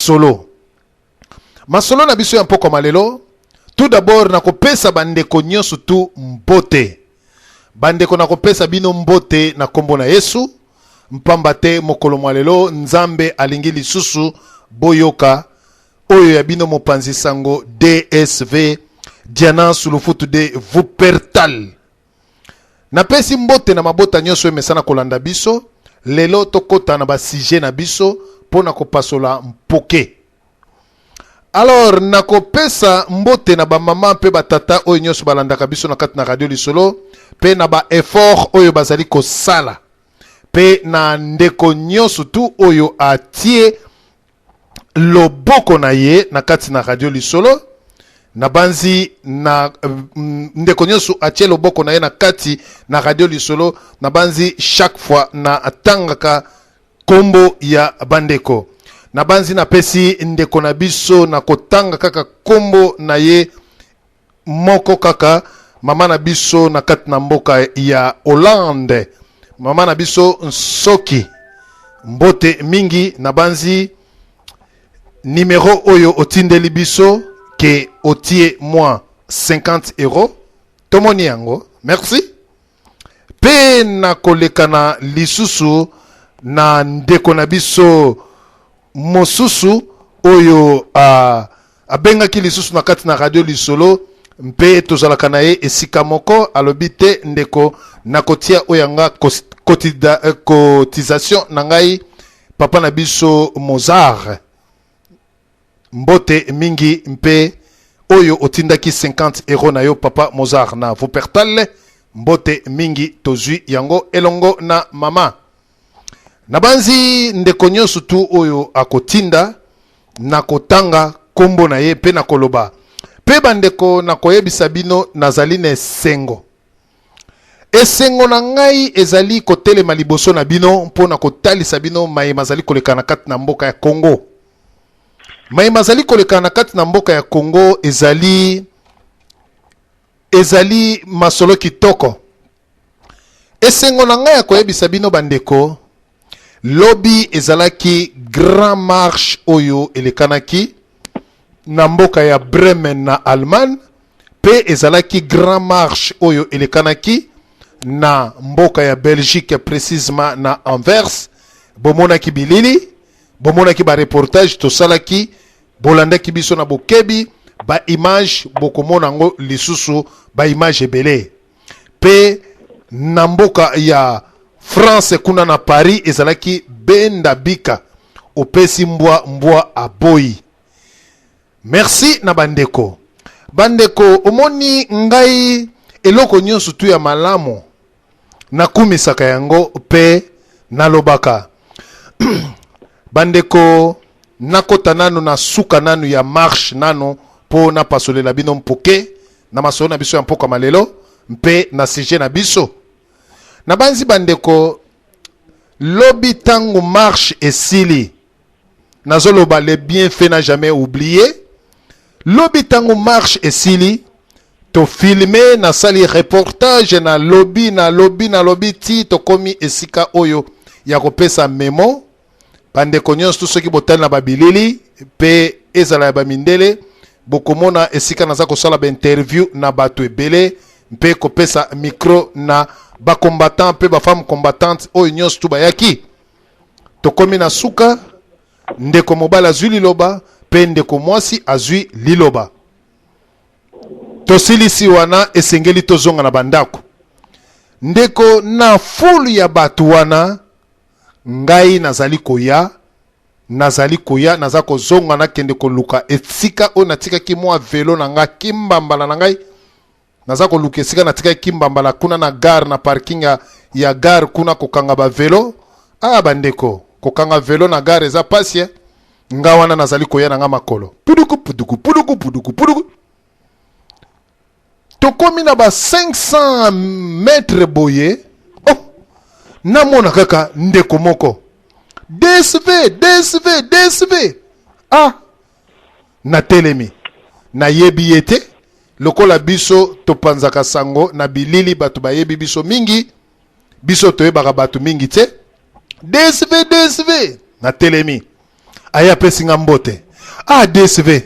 masolo. Masolo na biso ya mpoko malelo. Tout d'abord nakopesa bandeko nyonso tu mbote. Bandeko nakopesa bino mbote na kombo na Yesu. Mpamba te mokolo malelo nzambe alingi lisusu boyoka oyo ya bino mopanzi sango DSV Diana Sulufutu de Wuppertal. Napesi mbote na mabota nyonso emesana kolanda biso. Lelo tokota na basije na biso pona kopasola mpoke. Alors nakopesa mbote na ba mama pe batata oyo nyonso balandaka biso na kati na radio lisolo pe na ba effort oyo bazali kosala pe na ndeko nyonso tu oyo atie loboko na ye na kati na radio lisolo na banzi na ndeko nyonso atie loboko na ye na kati na radio lisolo na banzi chaque fois na atangaka kombo ya bandeko na banzi na pesi ndeko na biso na kotanga kaka kombo na ye moko kaka mama na biso na kati na mboka ya Hollande mama na biso Nsoki mbote mingi na banzi numéro oyo otindeli biso ke otie moi 50 euros tomoni yango merci pe na kolekana lisusu na ndeko na biso mosusu oyo abengaki lisusu na kati na radio lisolo mpe tozalaka na ye esika moko alobi te ndeko nakotia oyanga cotisation na ngai papa na biso Mozart mbote mingi mpe oyo otindaki 50 euros na yo papa Mozart na Wuppertal mbote mingi tozwi yango elongo na mama na banzi ndeko nyonso tu oyo akotinda na kotanga kombo na ye pe na koloba pe bandeko na koyebisa bino nazali na esengo na ngai ezali kotelema liboso na bino mpo na kotalisa bino mayema azali koleka na kati na mboka ya Congo. Mayema azali koleka na kati na mboka ya Congo ezali masolo kitoko. Esengo na ngai ya koyebisa bino bandeko lobi ezalaki grand marche oyo elekanaki na mboka ya Bremen na Allemagne pe ezalaki grand marche oyo elekanaki na mboka ya Belgique précisément na Anvers bomonaki bilili bomonaki ba reportage tosalaki bolandaki biso na bokebi ba image bokomona ngo lisusu ba image ebele pe na mboka ya France kuna na Paris ezalaki benda bika opesi mbwa aboyi. Merci na bandeko. Bandeko omoni ngai eloko nyonso tu ya malamu nakumisaka yango pe nalobaka. Bandeko nakota nanu na suka nanu ya marche nanu po na pasolela bino mpoke na masolo na biso ya mpoka malelo mpe na sujet na biso. Na banzi bandeko lobi tango marche esili nazoloba le bienfait n'a jamais oublié. Lobi tango marche esili to filmer na sali reportage na lobby ti to komi esika oyo ya kopesa memo bandeko nyonso to soki botali na babilili pe ezala ya bamindele bokomona esika naza kosala ba interview na bato ebele mpe kopesa micro na ba combattant pe ba femme combattante oyo nyonso tu bayaki to komi na suka ndeko mobala azwi liloba pe ndeko mwasi azwi liloba tosilisi wana esengeli tozonga na bandako ndeko na fulu ya batu wana ngai nazali koya naza kozonga na kende koluka esika o natika ki mwa velo na nga kimbambala na ngai naza koluka esika natika kimbambala kuna na gare na parking ya gare kuna kokanga ba velo bandeko kokanga velo na gare eza pasi nga wana nazali koya na nga makolo puduku tokomi na ba 500 mètres boye namona kaka ndeko moko DSV na telemi na yebi yete lokola biso topanzaka sango na bilili batu bayebi biso mingi biso toyebaka batu mingi te DSV na telemi aya pesinga mbote. Ah, DSV.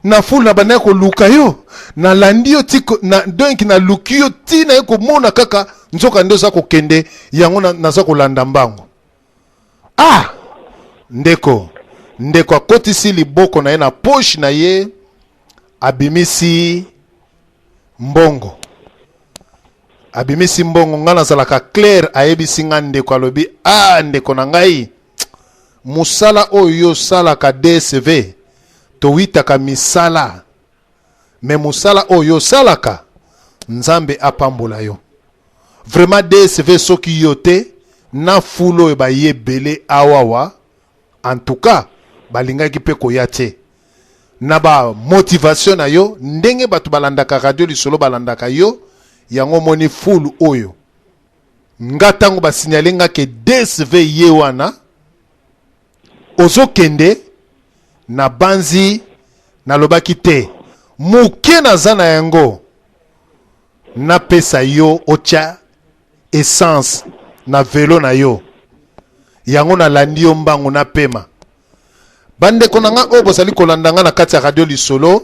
Na fulu na bana ko luka yo. Na landio tiko na donc na lukio ti na ko mona kaka nzoka ndo za ko kende yango na za ko landa mbango. Ah, ndeko akotisi liboko na ye na poche na ye abimisi mbongo. Abimisi mbongo ngana zalaka clair ayebisi nga ndeko alobi ah ndeko na ngai musala oyo salaka DSV to witaka misala me musala oyo salaka nzambe apambola yo. Vraiment DSV soki yote na fulo e ba yebele awawa en tout cas balingaki pe koyate na ba motivation na yo ndenge batu balandaka radio lisolo balandaka yo yango moni full oyo nga tango ba signalenga ke DSV ye wana ozokende na banzi na lobaki te muke na zana yango na pesa yo ocha essence na velo na yo yango na landi yo mbango na pema bande konanga o bozali kolandanga na kati ya radio lisolo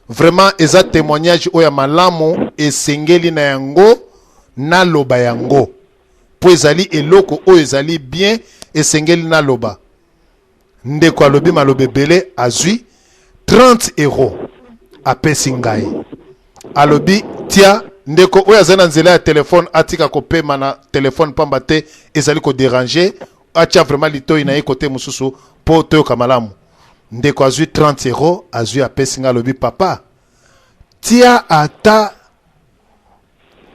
vraiment eza témoignage oya malamu esengeli na yango na loba yango po ezali eloko oyo ezali bien esengeli na loba ndeko alobi malobe bele azui 30 euros apesi ngai alobi tia ndeko oyo azali na nzela ya telefone atika kopema na telefone pamba te ezali ko déranger atia vraiment litoi na ye kote mususu po toyoka malamu ndeko azui 30 euros azui apesi ngai alobi papa tia ata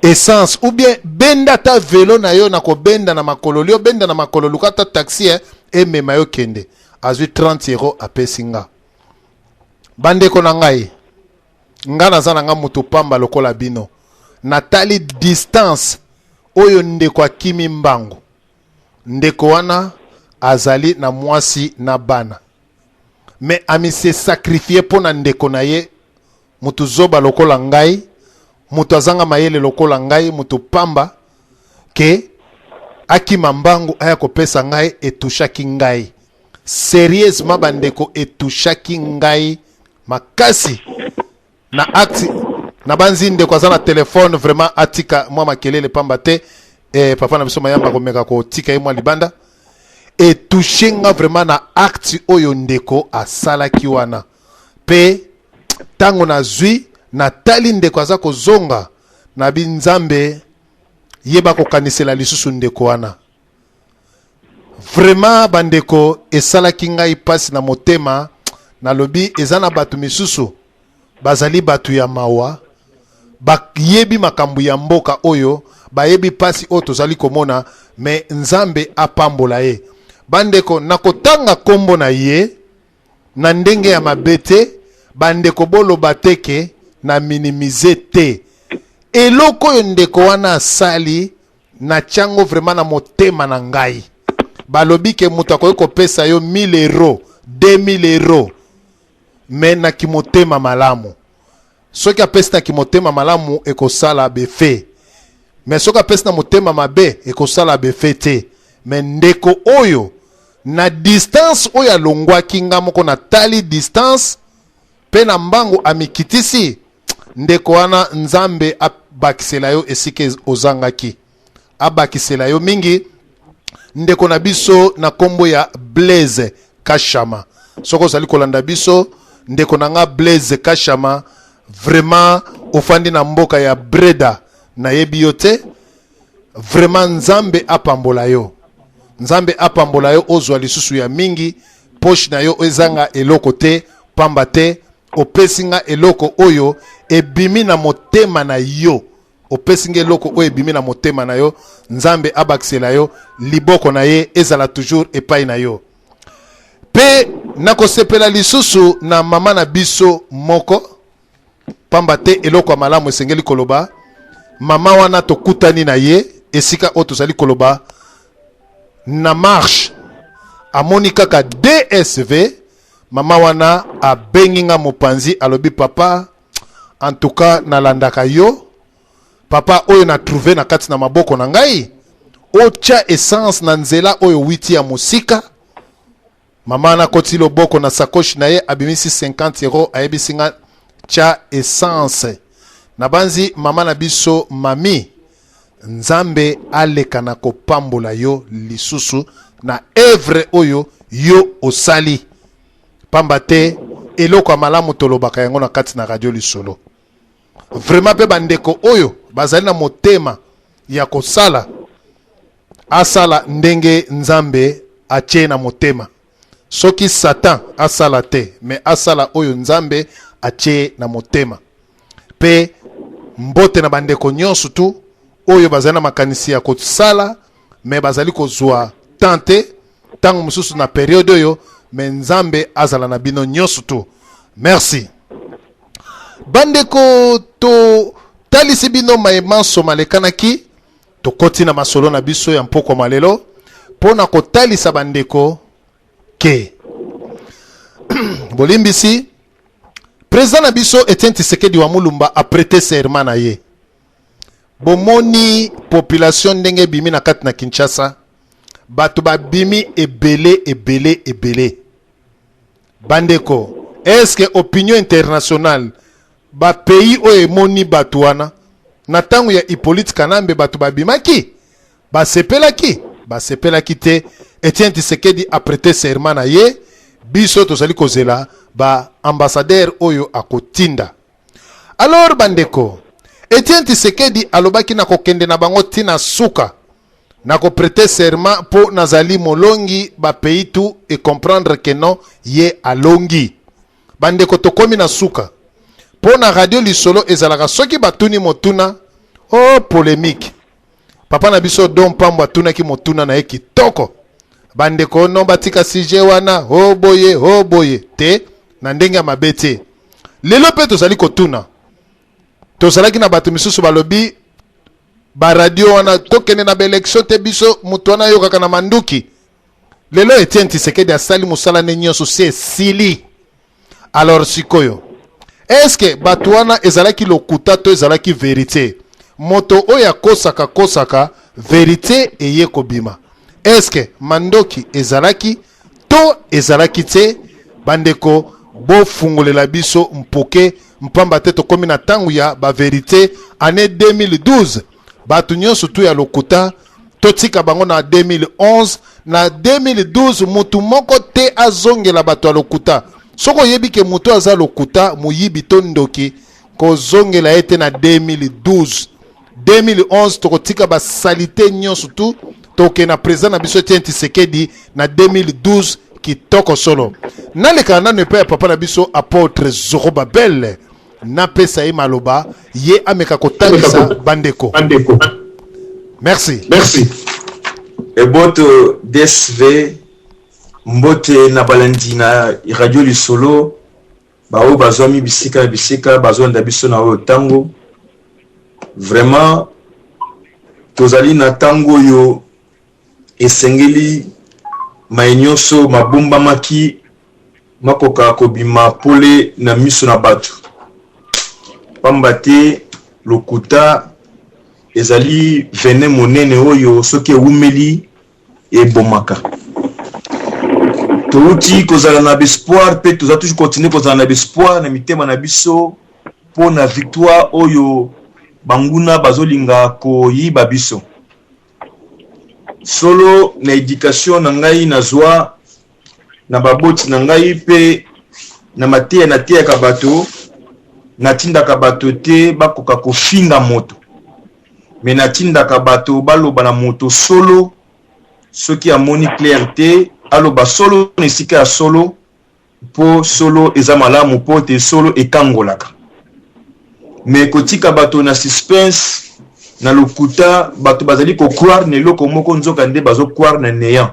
essence ou bien benda ta velo na yo na ko benda na makololi o benda na makololi kata taxi emema yo kende azui 30 euros apesi nga bandeko na ngai nga naza na nga mutu pamba lokola bino natali distance oyo ndeko akimi mbango ndeko wana azali na mwasi na bana me ami se sacrifier pona ndeko na ye mutu zoba lokola ngai mutu azanga mayele lokola ngai mutu pamba ke akima mbango aya kopesa ngai etushaki ngai sérieusement bandeko etushaki ngai makasi na acte na banzi ndeko aza na telefone vraiment atika mwa makelele pamba te papa na biso mayamba komeka ko tika ye mwa libanda etouché nga vraiment na acte oyo ndeko asalaki wana pe tango na zui na tali ndeko aza kozonga na binzambe yeba kokanisela lisusu ndeko wana vraiment bandeko esalaki ngai pasi na motema na lobi ezana batu misusu bazali batu ya mawa bayebi makambu ya mboka oyo bayebi pasi oyo tozali komona me nzambe apambola ye bandeko nakotanga kombo na ye na ndenge ya mabete bandeko boloba teke na minimize te eloko oyo ndeko wana asali na chango vraiment na motema na ngai balobi ke mutu akoki kopesa yo 1000 euros 2000 euros me na kimotema malamu soki apesi na kimotema malamu ekosala befe me soki apesi na motema mabe ekosala befe te me ndeko oyo na distance oyo alongwaki nga moko na tali distance pe na mbango amikitisi ndeko wana nzambe abakisela yo esike ozangaki abakisela yo mingi ndeko na biso na kombo ya Blaise Kashama soko ozali kolanda biso ndeko na nga Blaise Kashama vraiment ofandi na mboka ya Breda na yebi yo te vraiment nzambe apambola yo nzambe apambola yo ozwa lisusu ya mingi poche na yo ezanga eloko te pamba te opesinga eloko oyo ebimi na motema na yo opesinga eloko oyo ebimi na motema na yo nzambe abakisela yo liboko na ye ezala toujours epai na yo pe nakosepela lisusu na mama na biso moko pamba te eloko ya malamu esengeli koloba mama wana tokutani na ye esika oyo tozali koloba na marche amoni kaka DSV mama wana abengi nga mopanzi alobi papa en tout cas nalandaka yo papa oyo na trouvé na kati na maboko na ngai ocha essence na nzela oyo witi ya musika Mama na koti loboko na sakoshi na ye abimisi 50 euro ayebisi nga cha essence. Na banzi mama na biso mami Nzambe aleka na kopambola yo lisusu na evre oyo yo osali. Pamba te eloko malamu tolobaka yango na kati na radio lisolo. Vraiment pe bandeko oyo bazali na motema ya kosala asala ndenge Nzambe atie na motema. Soki Satan asala te, me asala oyo Nzambe atie na motema. Pe mbote na bandeko nyonso tu oyo bazali na makanisi ya kosala me bazali kozwa tante tango mususu na periode oyo me Nzambe azala na bino nyonso tu. Merci. Bandeko to talisi bino maemanso malekanaki to koti na masolo na biso ya mpoko malelo pona kotalisa bandeko ke bolimbisi président na biso Etienne Tshisekedi wa Mulumba a prêté serment na ye. Bomoni population ndenge bimi na kati na Kinshasa bato ba bimi ebele. Bandeko, est-ce que opinion internationale ba pays o emoni bato wana na tango ya Hippolyte Kanambe bato ba bimaki ba sepelaki te. Etienne Tshisekedi a prêté serment na ye biso tozali kozela ba ambassadeur oyo akotinda. Alors bandeko, Etienne Tshisekedi alobaki na kokende na bango tina suka na ko prêter serment po nazali molongi ba pays tout et comprendre que non ye alongi. Bandeko tokomi na suka po na radio lisolo ezalaka soki batuni motuna oh polémique. Papa na biso don pambo atuna ki motuna na ye kitoko. Bandeko no batika sije wana oh boye te na ndenge ya mabete. Lelo pe tozali kotuna. Tozalaki na bato misusu balobi ba radio wana tokene na election te biso mutu wana yokaka na manduki. Lelo Etienne Tshisekedi asali musala ne nyonso se sili. Alors sikoyo, est-ce que bato wana ezalaki lokuta to ezalaki vérité? Moto oya kosaka vérité eye kobima. Est-ce que mandoki ezalaki to ezalaki te? Bandeko bo fungolela biso mpoke mpamba te tokomi na tangu ya ba vérité année 2012 batu nyonso tu ya lokuta totika bango na 2011 na 2012 mutu moko te azongela bato ya lokuta. Soko yebi ke mutu aza lokuta muyibi to ndoki kozongela ete na 2012 2011 tokotika ba salite nyonso tu toke na président na biso Etienne Tshisekedi na 2012 kitoko solo. Naleka nanu epai ya papa na biso apôtre Zorobabel na pesa ye maloba ye ameka kotalisa bandeko. Merci. Eboto DSV mbote na balandi na radio lisolo bao bazwami bisika bazonda biso na oyo tango. Vraiment tozali na tango yo esengeli mainyoso mabumba maki makoka kobima pole na miso na batu. Pambate lokuta ezali vene monene oyo soki umeli e bomaka. Touti kozala na espoir pe toza toujours continuer kozala na espoir na mitema na biso po na victoire oyo banguna bazolinga koyiba biso. Solo na éducation na ngai na zwa na baboti na ngai pe na matia na tia kabato na tinda kabato te bakoka kofinga moto. Me na tinda kabato baloba na moto solo soki amoni clarté aloba solo nesika ya solo po solo eza malamu po te solo ekangolaka. Me kotika bato na suspense na lokuta bato bazali ko croire ne loko moko nzoka nde bazo croire na néant.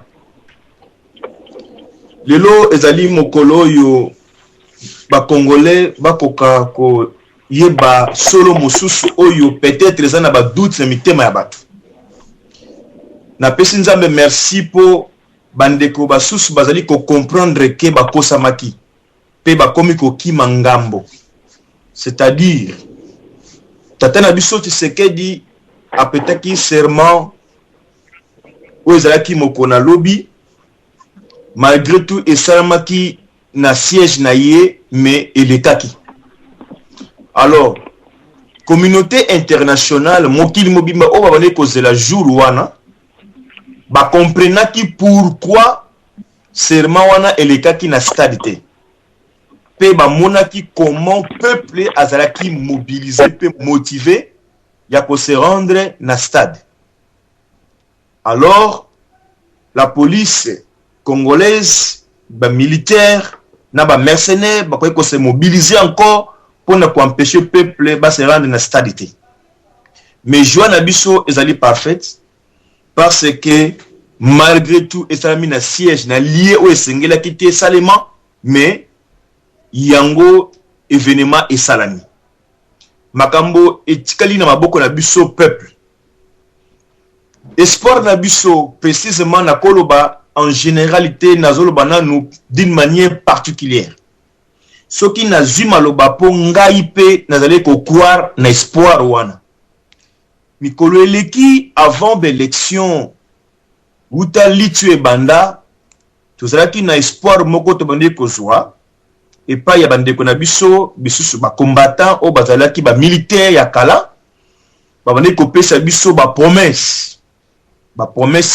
Lelo ezali mokolo yo ba congolais bakoka ko yeba solo mosusu oyo peut-être eza na ba doute na mitema ya bato. Na pesi Nzambe merci po bandeko basusu bazali ko comprendre ke bakosa maki pe bakomi ko kima ngambo. C'est-à-dire tata na biso Tshisekedi apetaki serment oyo ezalaki moko na lobi malgré tout esalamaki na siège na ye mais elekaki. Alors communauté internationale mokili mobimba o babane kozela jour wana ba comprenaki pourquoi serment wana elekaki na stade te pe ba monaki comment peuple azalaki mobilisé pe motivé ya ko se rendre na stade. Alors la police congolaise, ba militaire, na ba mercenaires, ba ko se mobiliser encore pour ne pas empêcher le peuple de se rendre dans la stabilité. Mais Joan Abisso est parfaite parce que malgré tout, il a mis un siège, na lié au Essengela qui était salement, mais yango événement est salami. Makambo et tikali na maboko na biso peuple. Espoir na biso précisément na koloba en généralité na zoloba nanu d'une manière particulière. Ce qui n'a zuma loba po ngai pe nazale ko croire na espoir wana. Mikolo eleki avant l'élection uta litu e banda tozalaki na espoir moko to bande ko zwa et pas ya bande ko na biso bisusu ba combattant o bazalaki ba militaire ya kala ba bande ko pesa biso ba promesse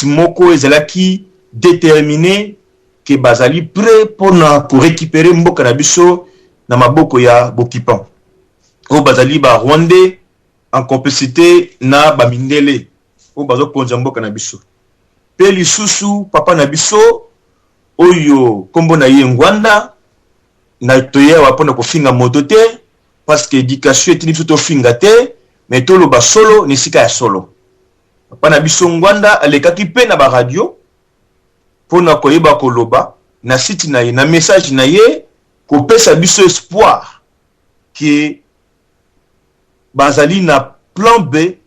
moko ezalaki déterminé que bazali prêt pour récupérer mboka na biso na maboko ya bokipan o bazali ba Rwandais en complicité na ba mindele o bazo konza mboka na biso pe lisusu papa na biso oyo kombo na ye Ngwanda na toye wa pona ko finga moto te parce que éducation etini to finga te mais to lo ba solo ni sika ya solo papa na biso Ngwanda alekaki pe na ba radio pona ko yeba ko loba na site na ye na message na ye ko pesa biso espoir que bazali na plan B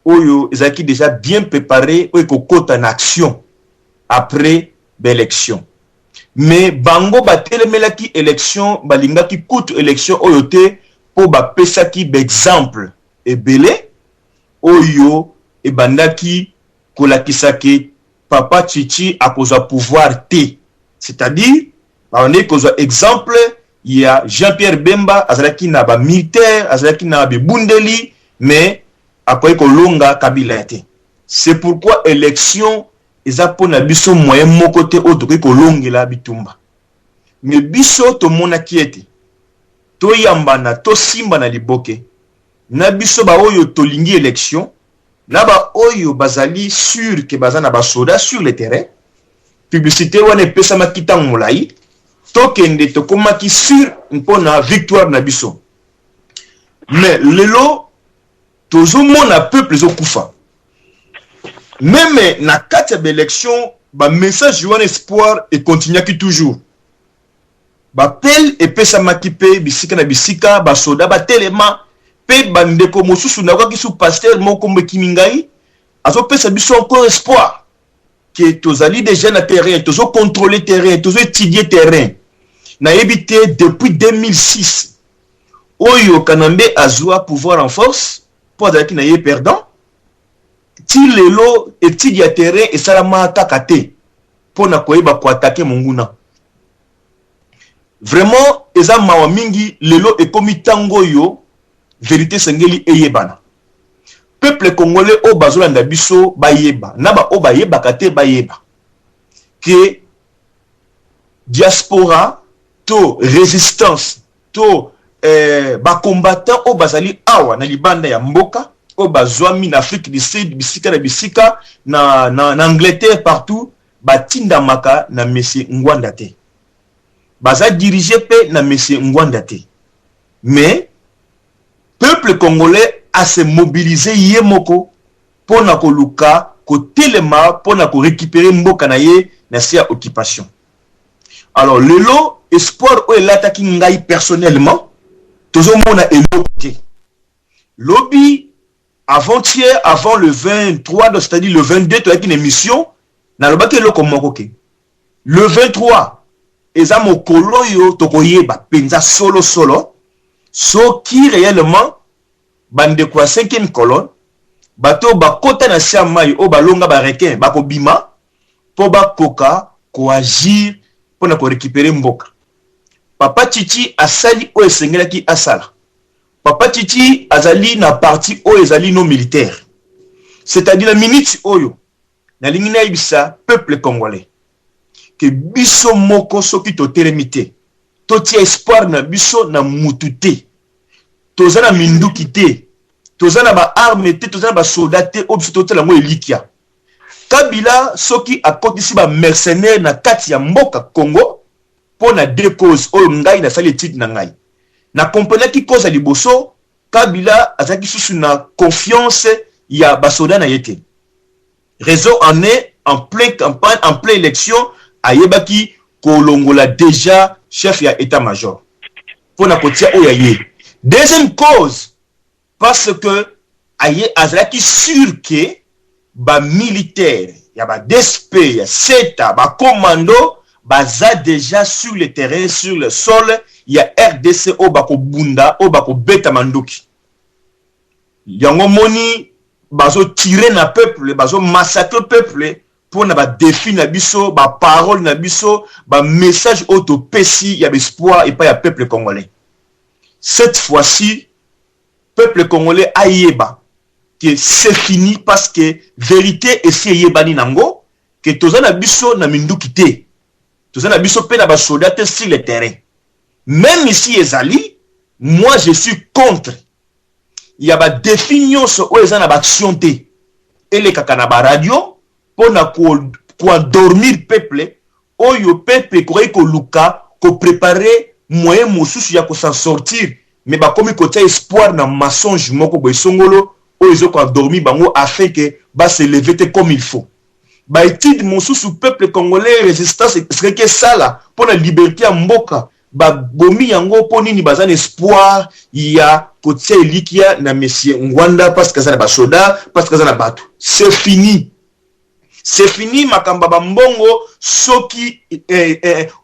oyo ezaki déjà bien préparé oyo ko kota en action après l'élection. Mais bango batelemelaki élection balingaki kutu élection oyo te po ba pesaki d'exemple ebele oyo ebandaki kolakisaki papa Chichi a cause pouvoir T. C'est-à-dire, on est cause exemple, il y a Jean-Pierre Bemba, azalaki na ba militaire, azalaki na ba bundeli, mais après kolonga Kabila T. C'est pourquoi élection eza pona biso moyen moko te autre que kolongela bitumba. Mais biso to mona kiete. To yambana, to simba na liboke. Na biso ba oyo to lingi élection. Naba oyo bazali sûr que bazana ba soda sur le terrain. Publicité wane pesa makita ngolai. Tokende to komaki sûr mpona victoire na biso. Mais lelo tozo mona peuple zo kufa. Même na kati ya élection ba message wana espoir et continue qui toujours. Ba pel et pesa makipe bisika na bisika ba soda ba telema pe bandeko mosusu na kwa kisu pasteur moko mbeki mingai azo pesa biso encore espoir que tozali déjà na terrain tozo contrôler terrain tozo étudier terrain na évité depuis 2006 oyo Kanambe azwa pouvoir en force pour dire qu'il na yé perdant ti lelo étudier terrain et salama takate pour na koyeba ko attaquer monguna vraiment eza mawa mingi lelo e komi tango yo vérité sengeli eyebana peuple congolais o bazolanda biso bayeba naba o bayeba kate bayeba que diaspora to résistance to ba combattant o bazali awa na libanda ya mboka o bazwami na Afrique du Sud bisika na bisika na Angleterre partout batinda maka na monsieur Ngwanda te baza dirigé pe na monsieur Ngwanda te mais peuple congolais a se mobilisé yemoko pour na koluka ko telema pour na ko récupérer mboka na ye na sia occupation. Alors lelo espoir o elataki ngai personnellement tozo mona eloke lobby avant-hier avant le 23 c'est-à-dire le 22 to une émission na lobaki eloko moko ke le 23 eza mokolo yo tokoyeba penza solo so qui réellement bande kwa 5e colonne bato bakota na siamai o balonga ba requin bako bima po bakoka ko agir pour na ko récupérer mboka. Papa Titi asali o esengelaki asala. Papa Titi azali na parti o ezali no militaire. C'est-à-dire la minute oyo na lingi na ibisa peuple congolais que biso moko soki to telemité. Toti espoir na biso na mututé. Tozana minduki te. Tozana ba arme te, tozana ba soldat te, obiso totela mo elikia. Kabila soki akotisi ba mercenaire na kati ya mboka Congo pour na deux causes oyo ngai na sali titre na ngai. Na comprendre ki cause liboso Kabila azaki susu na confiance ya ba soldat na yete. Réseau en est en pleine campagne, en pleine élection ayebaki kolongola déjà chef ya état-major. Pour na kotia oya ye. Deuxième cause parce que aye azaki sûr que ba militaire, ya ba DSP, ya SETA, ba commando, baza déjà sur le terrain, sur le sol, ya RDC o bako bunda, o bako beta mandoki. Yango moni bazo tirer na peuple, bazo massacrer peuple pour na ba défi na biso, ba parole na biso, ba message auto pesi ya espoir et pas ya peuple congolais. Cette fois-ci, peuple congolais ayeba que c'est fini parce que vérité et si yebani nango que tozana biso na minduki te. Tozana biso pe na ba soldat sur le terrain. Même ici ezali, moi je suis contre. Il y a ba définition o ezana ba action te. Et les kaka na ba radio pour na ko dormir peuple oyo peuple ko luka ko préparer moyen mosusu ya ko s'en sortir. Mais ba komi côté espoir na mensonge moko boy songolo o izo ko dormi bango afin que ba se lever comme il faut. Ba étude mosusu peuple congolais résistance serait que ça là pour la liberté à mboka ba bomi yango po nini bazana espoir ya côté likia na monsieur Ngwanda parce que ça ba soda parce que ça na bato. C'est fini. C'est fini makamba bambongo soki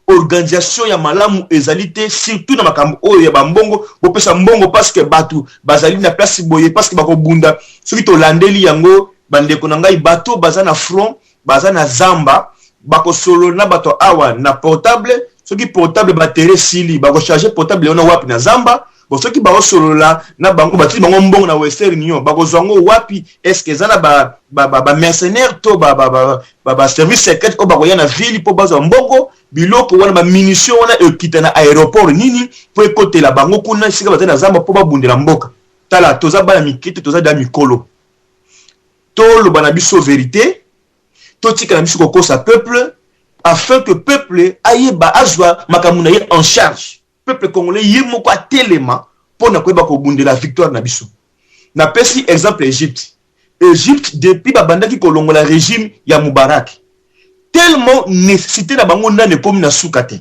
organisation ya malamu ezalité surtout na makambo oyo ya bambongo bopesa mbongo parce que batu bazali na place boye parce que bako bunda soki to landeli yango bandeko na ngai bato bazana front bazana zamba bako solo na bato awa na portable soki portable batterie sili bako charger portable ona wapi na zamba bon soki bako solo la na bango batili bango mbongo na Western Union bako zongo wapi est-ce que zana ba mercenaire to ba service secret ko bako yana ville po bazo mbongo biloko wana ba munition wana ekita na aéroport nini po ekote la bango kuna sika bazana zamba po babundela mboka tala toza bana mikite toza da mikolo tolo bana biso vérité totika na biso kokosa peuple afin que peuple ayeba azwa makamuna ye en charge. Peuple congolais yemoko atelema pour na koyeba ko bundela victoire na biso. Na pesi exemple Égypte. Égypte depuis babandaki kolongola régime ya Mubarak. Tellement nécessité na bango nane komi na sukate.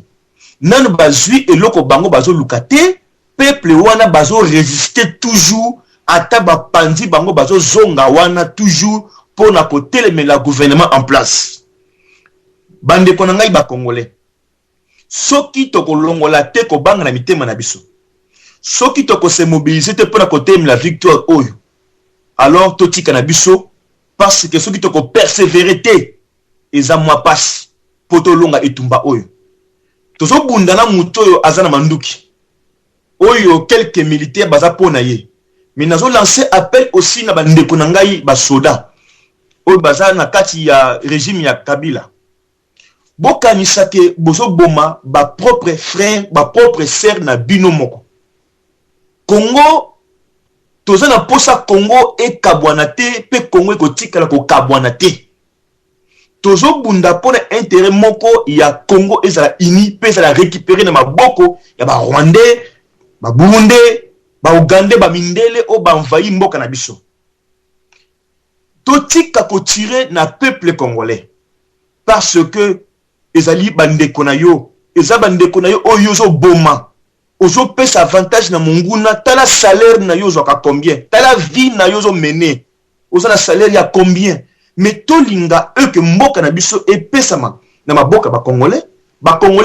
Nane bazui eloko bango bazo lukate, peuple wana bazo résister toujours ata ba pandi bango bazo zonga wana toujours pour na ko telemela gouvernement en place. Bande konanga ba congolais. Soki toko longola te ko banga na mitema na biso. Soki toko se mobiliser te pour na côté la victoire oyo. Alors totika na biso parce que soki toko persévérer te eza moi passe poto longa etumba oyo. Tozo bunda na muto oyo azana manduki. Oyo quelques militaires baza pona ye. Mais nazo lancer appel aussi na bandeko na ngai ba soda. Oyo baza na kati ya régime ya Kabila. Bokanisa ke bozo boma ba propre frère, ba propre sœur na bino moko. Congo toza na posa Congo e kabwana te pe Congo ko tikala ko kabwana te. Tozo bunda pona intérêt moko ya Congo ezala ini pe ezala récupérer na maboko ya ba Rwandais, ba Burundais, ba Ougandais, ba Mindele o ba envahi mboka na biso. Totika ko tirer na peuple congolais parce que ezali bandeko na yo, eza bandeko na yo oyo zo boma. Ozo pesa avantage na munguna, tala salaire na yo zo ka combien, tala vie na yo zo mener. Ozo na salaire ya combien. Mais to linga eux que mboka na biso e pesama na maboka ba congolais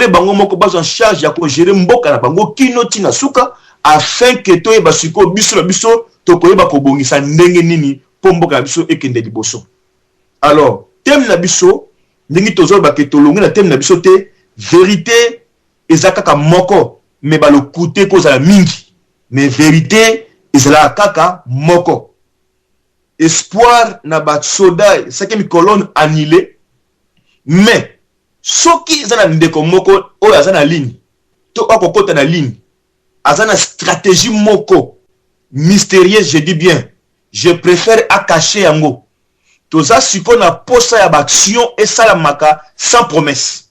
bango moko bazo en charge ya ko gérer mboka na bango kino tina suka afin que to e basiko biso na biso to ko e ba ko bongisa ndenge nini po mboka na biso ekende liboso. Alors, thème na biso ndingi tozo ba ke tolongi na thème na biso te vérité ezala kaka moko mais ba le côté kozala mingi mais vérité ezala kaka moko. Espoir na ba soda 5e colonne annulé mais soki ezala ndeko moko oyo azana ligne to akokota na ligne azana stratégie moko mystérieuse, je dis bien, je préfère à cacher yango. Tout ça, si qu'on a posé à l'action et ça la maka sans promesse.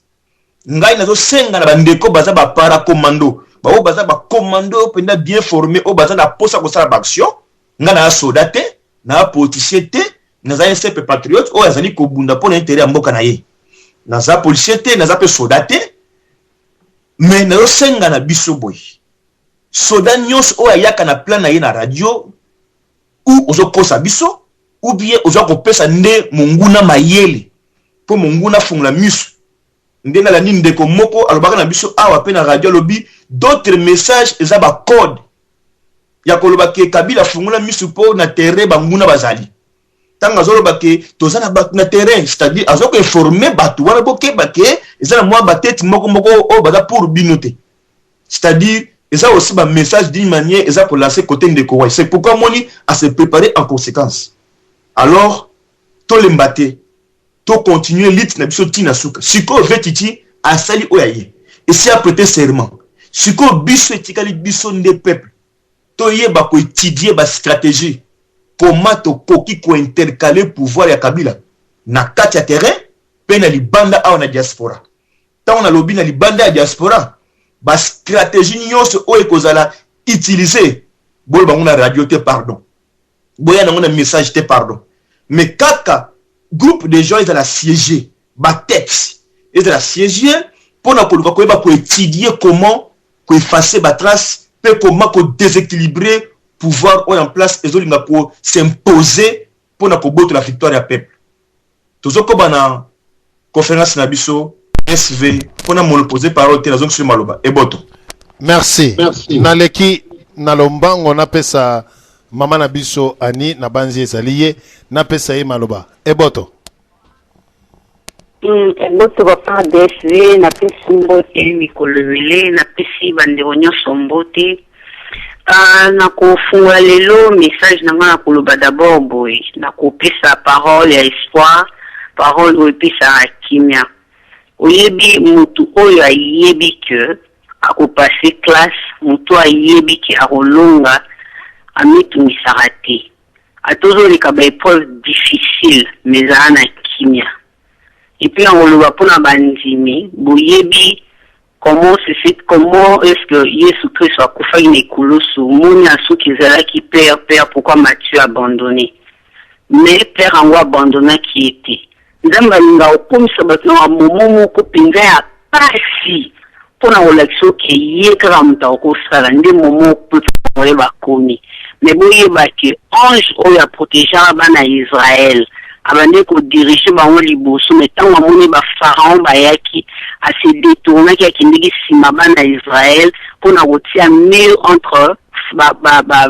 Ngai nazo senga na bandeko baza ba para commando. Ba o baza ba commando penda bien formé o baza na posa ko sala action. Nga na soldate, na politicien te, na za simple patriote o azali ko bunda pour l'intérêt ya mboka na ye. Na za policier te, na za pe soldate. Mais nazo senga na biso boy. Soda nyos o ayaka na plan na ye na radio ou ozo kosa biso ou bien ozo kopesa nde monguna mayele po monguna fungula miso nde na la nini ndeko moko alobaka na biso awa pe na radio lobi d'autres messages eza ba code ya koloba ke Kabila fungula miso po na terrain banguna bazali tanga zoloba ke toza na terrain, c'est-à-dire azo ko informer batu wana boke bake eza na mwa bateti moko o baza pour binote, c'est-à-dire et ça aussi un message d'une manière et ça pour lancer côté de Kouai. C'est pourquoi Moni a se préparer en conséquence. Alors, tout le mbaté, tout continuer lit na biso tina suka. Siko vetiti a sali oyaye. Et si a prêté serment. Siko biso etikali biso nde peuple. To ye ba ko étudier ba stratégie. Comment to koki ko intercaler pouvoir ya Kabila na kati ya terrain pe na libanda awa na diaspora. Ta on a lobby na libanda ya diaspora. Ba stratégie nyonso oyo kozala utiliser bol banguna radio te pardon boya na message te pardon mais kaka groupe de gens ils la siéger ba texte ils la siéger pour na koluka ko ba ko étudier comment ko effacer ba trace pe comment ko déséquilibrer pouvoir en place ezolinga pour s'imposer pour na ko boto la victoire ya peuple tozoko bana conférence na biso SV pour nous poser parole te nazong sur maloba eboto. Merci. Naleki nalombango na pesa mama na biso ani na banzi ezaliye na pesa ye maloba eboto. Eboto papa DSV na pesi mbote mikolowele na pesi bandeko nyonso mbote na kofunga lelo message na ngana koloba d'abord boy na kopesa parole ya espoir parole oyo epesa kimia. Oyebi mutu oyo ayebi ke akopase classe mutu ayebi ke akolonga amitungisaka te atozoleka ba épreuve difficile mais eza na kimia epuis angoloba mpona bandimi boyebi comment est-ce que Yesu Christ akufaki na ekulusu moni asuki ezalaki père pourquoi Matthieu abandonné mais père ango abandonnaki ete nzambe alinga okomisa bato na momo moko mpenza ya pasi mpona kolakisa oke ye kaka moto akosala nde momo oyo bakomi me boyeba ke ange oyo aprotegeaka bana ya Israel abandi kodirige bango liboso me ntango amoni bafaraon bayaki ase détournaki akendeki nsima bana ya Israel mpona kotia mur entre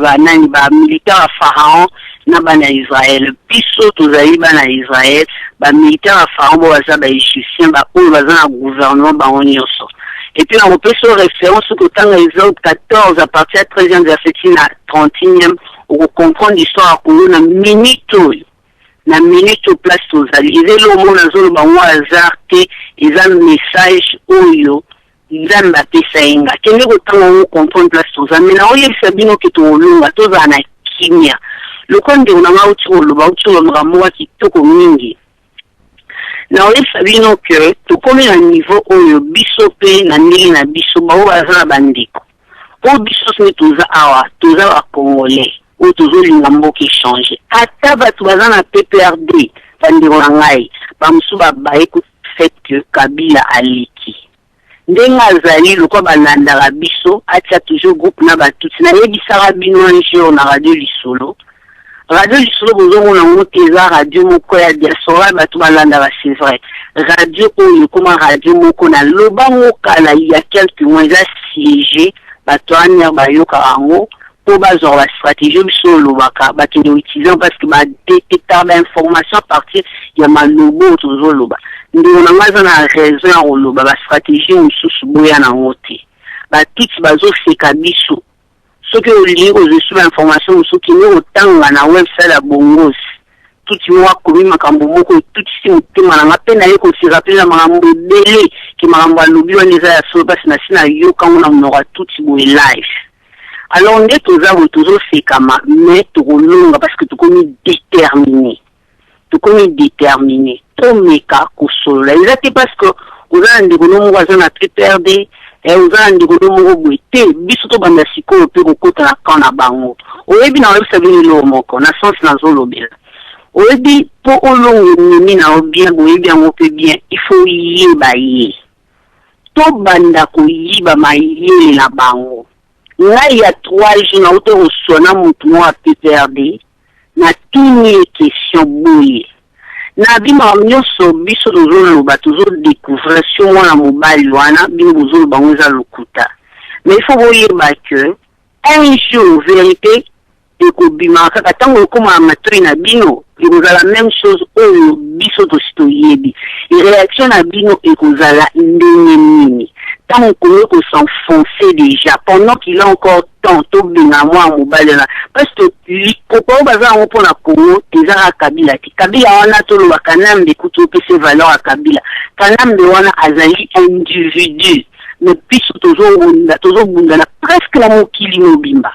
banani bamilitaire ya pharaon na bana ya Israel biso tozali bana ya Israel bamilitaire ya pharaon bo baza baegyptien oyo baza na gouvernement bango nyonso et puis on peut se référence au temps Exode 14 à partir de 13e verset na 31e on comprend l'histoire à Congo na minute place tozali ezelo mona zolo bango hasard te eza message oyo nzambe apesa yenga kende kotanga comprendre place tozali mais na oyebisa bino ke tolonga tozala na kimia lokonde onanga uti koloba moka kitoko mingi na oyebisa bino ke tokomi na niveau oyo biso pe na ndenge na biso bao baza na bandeko oyo biso sone toza awa toza bakongolais oyo tozolinga mboka echange ata bato baza na PPRD bandeko na ngai bamosusu babaye fait que Kabila aleki ndenge azali lokwa balandaka biso atia toujours groupe na batuti nayebisaka bino un jour na radio lisolo bozomona ngo te eza radio moko ya diaspora bato balandaka c'est vrai radio oyo ekoma radio moko na loba mokala ya quelques mois eza siégé bato anière bayokaka yango mpo bazwaka bastratégie biso olobaka bakende utiliser parce que badetectaka bainformation à partir ya maloba oyo tozoloba ndeko na ngai aza na raison ya koloba bastratégie mosusu boya nango te batuti bazoseka biso soki olingi kozwa bainformation mosusu kende kotanga na website ya bongosi tuti mo akomi makambo moko tuti si motema na nga mpe naye kosirapela makambo ebele ke makambo alobi wana eza ya solo mpasi nasi nayokango na monoko ya tuti boye live. Alors nde toza boye tozosekama mais tokolonga parce que tokomi déterminé tomeka kosolola eza te parce que oza na ndeko no moko aza na PPRD oza na ndeko no moko boye te biso tobanda sikoyo mpe kokota na camp na bango oyebi na oyebisa bino eloko moko na sens nazolobela oyebi mpo olongo mimi na yo bien boyebi yango mpe bien il faut yeba ye tobanda koyiba mayele na bango ngai ya 3 jours na uto kosona motu moko ya PPRD na tuni question boye na bima nyonso biso tozoloba tozodécouvrir sur mwana mobali wana bino bozoloba bango eza lokuta mais il faut boyeba que un jour vérité ekobima kaka ntango okoma na matoi na bino ekozala même chose oyo biso tosi toyebi réaction na bino ekozala ndenge nini ntango okomi kosenfoncer déjà pendant qu'il a encore temps tobenga mwa mobali wana parce que likopa oyo baza yango mpona Congo ezaka kabila te kabila wana toloba kanambe kutu opesa valeur ya kabila kanambe wana azali individu mais biso tozobundana presque na mokili mobimba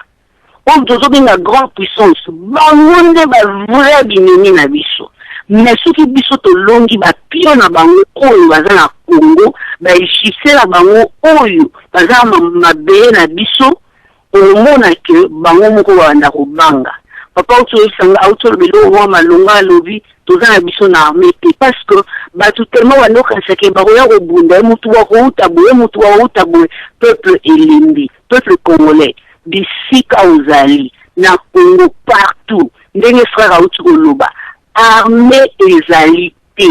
oyo tozobenga grande puissance bango nde bavrai binemi na biso mais soki biso tolongi bapio na bango oyo baza na Congo baishise na bango oyo baza mabeye na biso omona ke bango moko babanda kobanga papa otoyebisanga autolobelo owa malonga alobi toza na biso na armée te parce que bato tellement banda okanisaka bakoya kobunda ye mutu bakouta boye peuple elembi peuple congolais bisika ozali na Congo partout ndenge frère auti koloba armée ezali te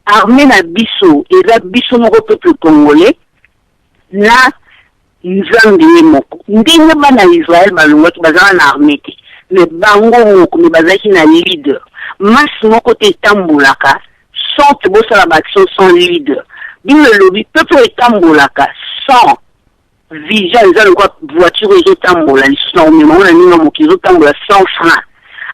armée na biso eza biso moko peuple congolais na nzambe moko ndenge bana Israël balongwaki bazala na armée te mais bango moko me bazalaki na leader masi moko te etambolaka sans tobosala baaction sans leader bino elobi peuple etambolaka sans vision eza lokwa voiture ezotambola lisusu na omema ona ninga moki ezotambola sans frein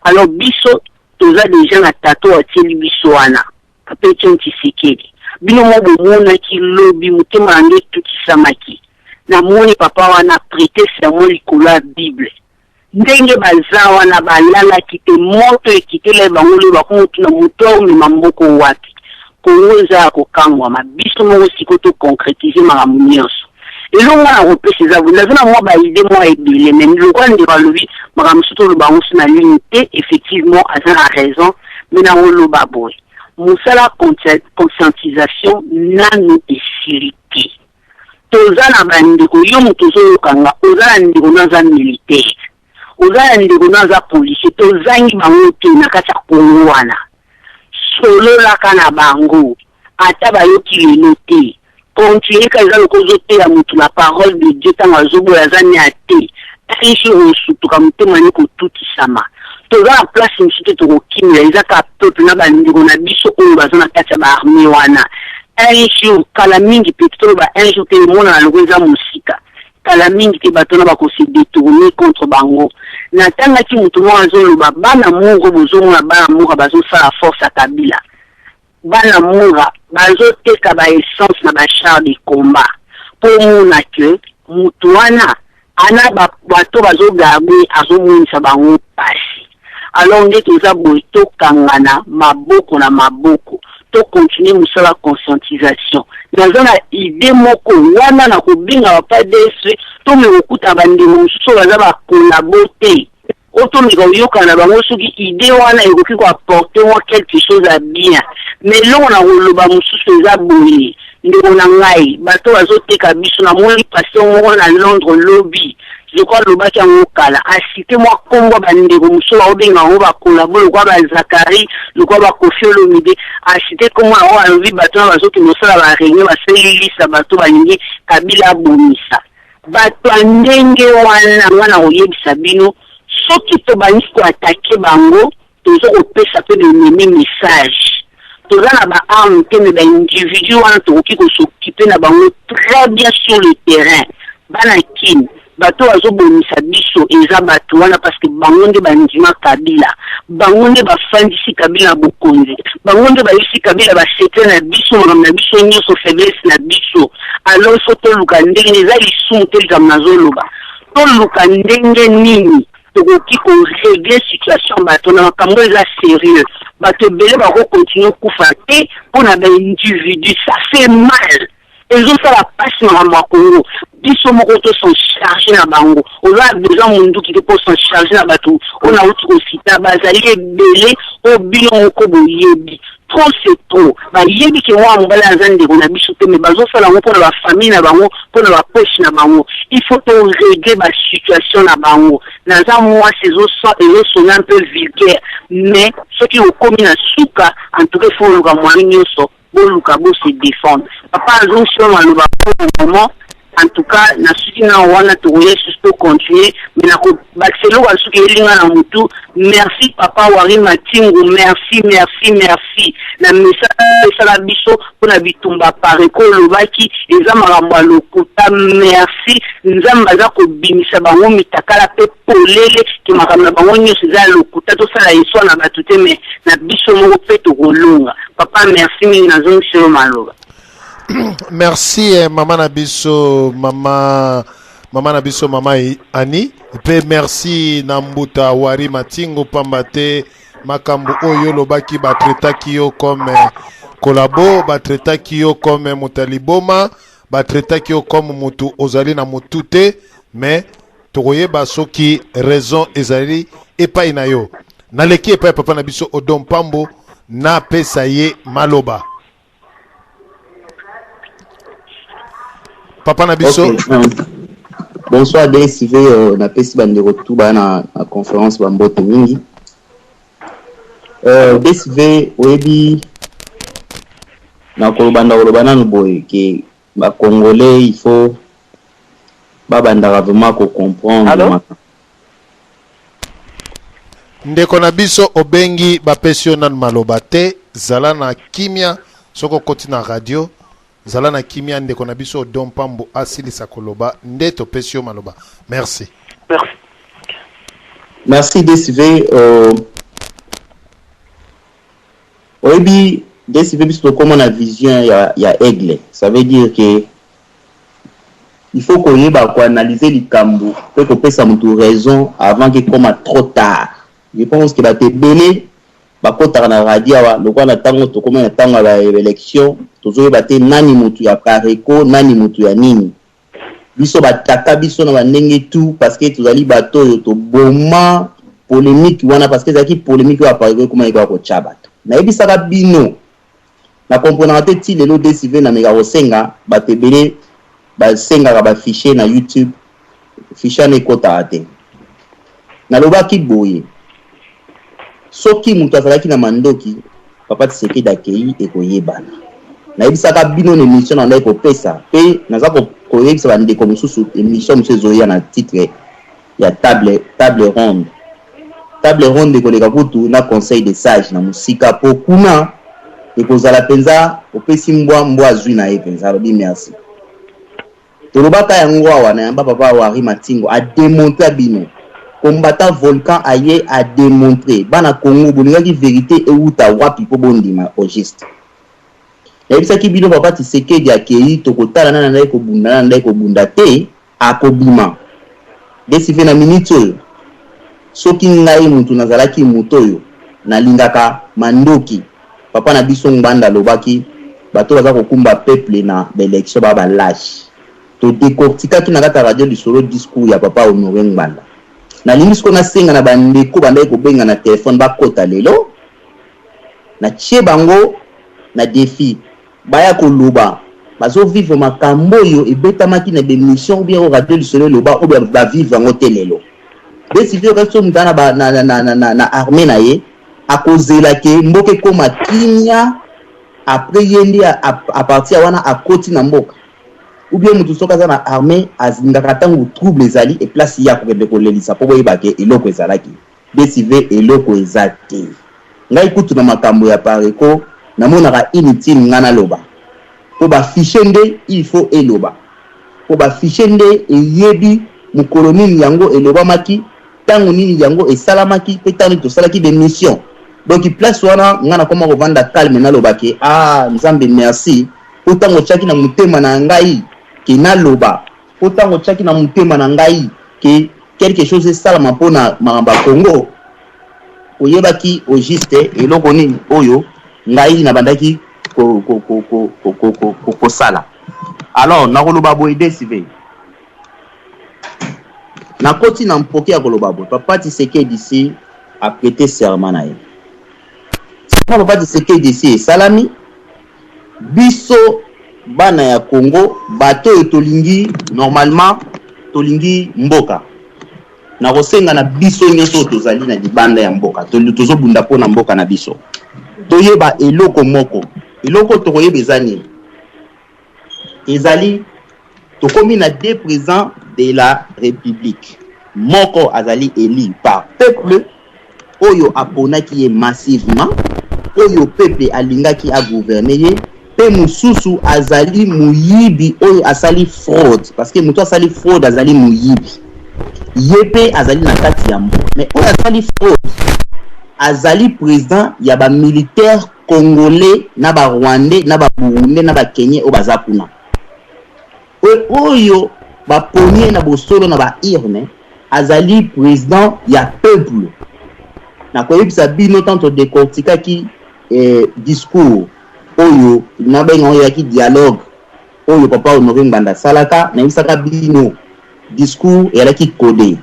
alors biso toza déjà na tato atieli biso wana papa Etienne Tshisekedi bino mo bomonaki lobi motema na nde etukisamaki namoni papa wana prêter serment likolo ya Bible ndenge baza wana balalaki te moto ekitela bango le bakomotuna moto omema mboko wapi Kongo eza ya kokangwama biso moko siko toconcrétise makambo nyonso elongo na kopesa eza boye naza na mwa baide mwa ebele mais lokwa ndeko alobi makambo so toloba yango so na ligne te effectivement aza na raison mais nango loba boye mosala conscientisation nanu esili te toza na bandeko yo moto ozolokanga oza na ndeko no aza militaire oza na ndeko no aza policier tozangi bango te na kati ya Kongo wana sololaka na bango ata bayoki lelo te continuer ka eza lokozo te ya mutu la parole de Dieu ntango azoboya aza ne ate aishi osutuka motema ne kotutisama toza na place mosusu te tokokimela eza ka peuple na bandeko na biso oyo baza na kati ya baarmée wana un jour kala mingi pe toloba un jour te mona na loko eza mosika kala mingi te bato na bakose détourner contre bango natangaki mutu moko azoloba bana moko bozomona bana moko bazosala force ya kabila bana mura bazoteka ba essence na ba char de combat pour mona que mutu wana ana bato bazogabwe azomonisa bango pasi alors nde toza boye tokangana maboko na maboko to continuer musala conscientisation naza na idée moko wana na kobinga bapa DSV to me kokuta bandeko mosusu baza bakolabo te otomika oyokana bango soki idée wana ekoki koapporter mwa quelque chose à bien mais longo na koloba mosusu eza boye ndeko na ngai bato bazoteka biso na moni pasteur moko na Londres lobby je crois lobaki yango kala asite mwa kombo bandeko mosusu baobenga bango bakolabo lokwa bazakari lokwa bakofi olomide asite kombo yango alobi bato na bazokende kosala bareunion baselilisa bato balingi kabila abomisa bato ya ndenge wana nga na koyebisa bino soki tobandisi koatake bango toza kopesa mpe bememi message toza na ba arme te mais ba individu wana tokoki ko s'occuper na bango très bien sur le terrain bana kin bato azobomisa biso eza bato wana parce que bango nde bandima Kabila bango nde bafandisi Kabila bokonzi bango nde bayisi Kabila basete na biso makambo na biso nyonso faiblesse na biso alors faut toluka ndenge eza lisumu te likambo nazoloba toluka ndenge nini tokoki korégler situation bato na makambo eza sérieux bato ebele bakokontinue kufa te mpona baindividu ça fait mal ezosala pasi makambo ya Congo biso moko s'en charger na bango oza besoin mundu ki po s'en charger na bato ona uti kosita bazali ebele o bino moko boyebi trop c'est trop bayebi ke wa mbala azande ko na biso te mais bazosala ngo mpona ba famille na bango mpona ba poche na bango il faut to régler ba situation na bango naza moi ezosona un peu vulgaire mais ce qui okomi na suka en tout cas il faut le moyen nyonso boluka bo se défendre papa azonso maloba pour moment en tout cas na suki na wana tokoye juste continuer mais na ko baxelo ka suki elinga na mutu merci papa Wari Matingo merci na message sala biso pona bitumba pareko lobaki eza makambo ya lokuta merci nzamba za ko bimisa bango mitakala pe polele ki makambo na bango nyonso za lokuta to sala iswa na batute mais na biso moko pe to kolonga papa merci mingi na zongi selo maloba. Merci maman Nabiso, maman Nabiso, maman Annie. Pe merci Nambuta Wari Matingo Pambate Makambu Oyo Lobaki Batreta Kyo comme Kolabo, Batreta Kyo comme Mutaliboma, Batreta Kyo comme Mutu Ozali na Mutute, mais Toye Basoki raison Ezali et pas inayo. Naleki et pas papa Nabiso Odom Pambo na pesaye Maloba. Papa Nabiso. Okay. Bonsoir DSV, na pesi bande retour na conférence bambote mingi. DSV oyebi na kolobana boye ke ba congolais il faut ba banda vraiment ko comprendre. Ndeko na biso obengi ba pesio nan maloba te zala na kimia soko kotina radio. Zalana kimia ndeko na biso Don Pambo asili sakoloba ndeto pesio maloba. Merci. Merci DSV. Oyebi DSV biso comment la vision ya aigle. Ça veut dire que il faut qu'on y va analyser les cambo pour qu'on puisse avoir raison avant que comme trop tard. Je pense que va te belé ba kota na radio wa lokwa na tango to koma na tango ya election tozoye bate nani mutu ya pareko nani mutu ya nini biso bataka biso na bandenge tout parce que tozali bato yo to boma polémique wana parce que zaki polémique wa pareko koma iko ko chabato na ebisaka bino na comprendre te ti lelo DSV na mega osenga batebele ba senga ka ba fichier na YouTube fichier ne kota ate na lobaki boye soki mutu azalaki na mandoki papa Tshisekedi akei ekoyebana na ebisaka bino na émission na ndeko pesa pe naza ko koyebisa bandeko mosusu émission monsieur Zoya na titre ya table ronde koleka kutu na conseil des sages na musika po kuna ekozala penza opesi mbwa azwi na ye penza alobi merci tolobaka yango awa na yamba papa Wari Matingo a démontrer bino combattant volcan aye a démontré bana Congo boningaki vérité et uta wapi po bondima au geste ebisa ki bino papa Tshisekedi akei tokotala na ndai ko bunda te akobima DSV na minute soki ngai mutu nazalaki mutoyo nalingaka mandoki papa na biso nganda lobaki bato baza kokumba peuple na l'élection ba lâche to décortiquer ki na kata radio du solo discours ya papa Honoré Nganda na lingi ko na senga na bandeko bandai ko benga na téléphone ba kota lelo na tie bango na défi baya ko loba bazo vivre makambo yo ebetamaki na bémission ou bien au radio du soleil loba ou bien ba vivre ngo telelo décider ka so mutana ba na armée na ye akozela ke mboke koma kinya après yendi à partir wana akoti na mboka ou bien mutu soka za na armée azingaka tango trouble ezali et place ya ko de kolelisa po boyeba ke eloko ezalaki DSV eloko ezate ngai kutu na makambo ya pareko namonaka inutile ngana loba po ba fiche nde il faut eloba po ba fiche nde eyebi mukolo nini yango elobamaki tango nini yango esalamaki pe tango tosalaki des missions. Donc place wana ngana koma kovanda calme na lobaki nzambe merci po tango chaki na mutema na ngai ke na loba po tango chaki na mutema na ngai ke quelque chose esalama mpona makambo ya Congo oyebaki au juste eloko nini oyo ngai na bandaki ko sala. Alors nakoloba boye desive na koti na mpoke ya koloba boye Papa Tshisekedi d'ici a prêté serment na ye. Papa Tshisekedi d'ici salami biso bana ya Congo bato tolingi normalement tolingi mboka na kosenga na biso nyonso tozali na libanda ya mboka tozobunda pona mboka na biso toyeba eloko moko eloko tokoyeba ezani ezali tokomi na deux présidents de la République moko azali élu par peuple oyo aponaki ye massivement oyo peuple alingaki a gouverner ye pe mususu azali muyibi oyo asali fraude parce que muto asali fraude azali muyibi yepe azali na kati ya mboka mais oyo asali fraude azali président ya ba militaire congolais na ba rwandais na ba burundais na ba kenyais o baza kuna oyo ba ponier na bosolo na ba irne azali président ya peuple na koyebisa bino tanto décortica ki discours oyo na benga oyo ki dialogue oyo Papa Honoré Nganda salaka na isaka bino discours elaki codé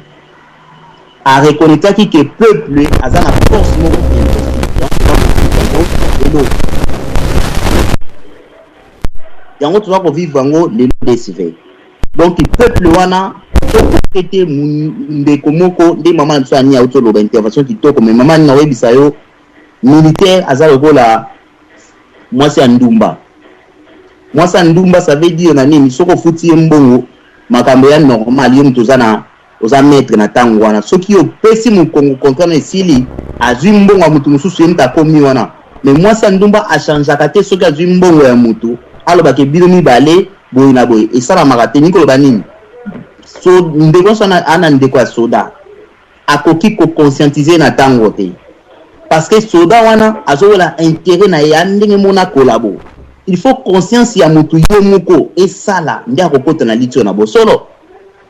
a reconnaître que peuple aza na force moko yango tuza ko vivre yango lelo desive. Donc peuple wana tokete ndeko moko nde mama nso ani auto loba intervention kitoko mais mama na webisa yo militaire aza lokola mwasi ya ndumba ça veut dire na nini soko futi mbongo makambo ya normal yo mtozana oza maître na tango wana soki yo pesi mu Congo contrat na esili azwi mbongo ya mutu mususu yenta komi wana mais mwasi ya ndumba a changeaka te soki azwi mbongo ya mutu alobake bino mibale boye na boye esalamaka te nikoloba nini so ndeko sana ana ndeko ya soda akoki ko conscientiser na tango te parce que soda wana azola intérêt na ya ndenge mona kolabo il faut conscience ya mutu yo moko esala ndi akokota na litio na bosolo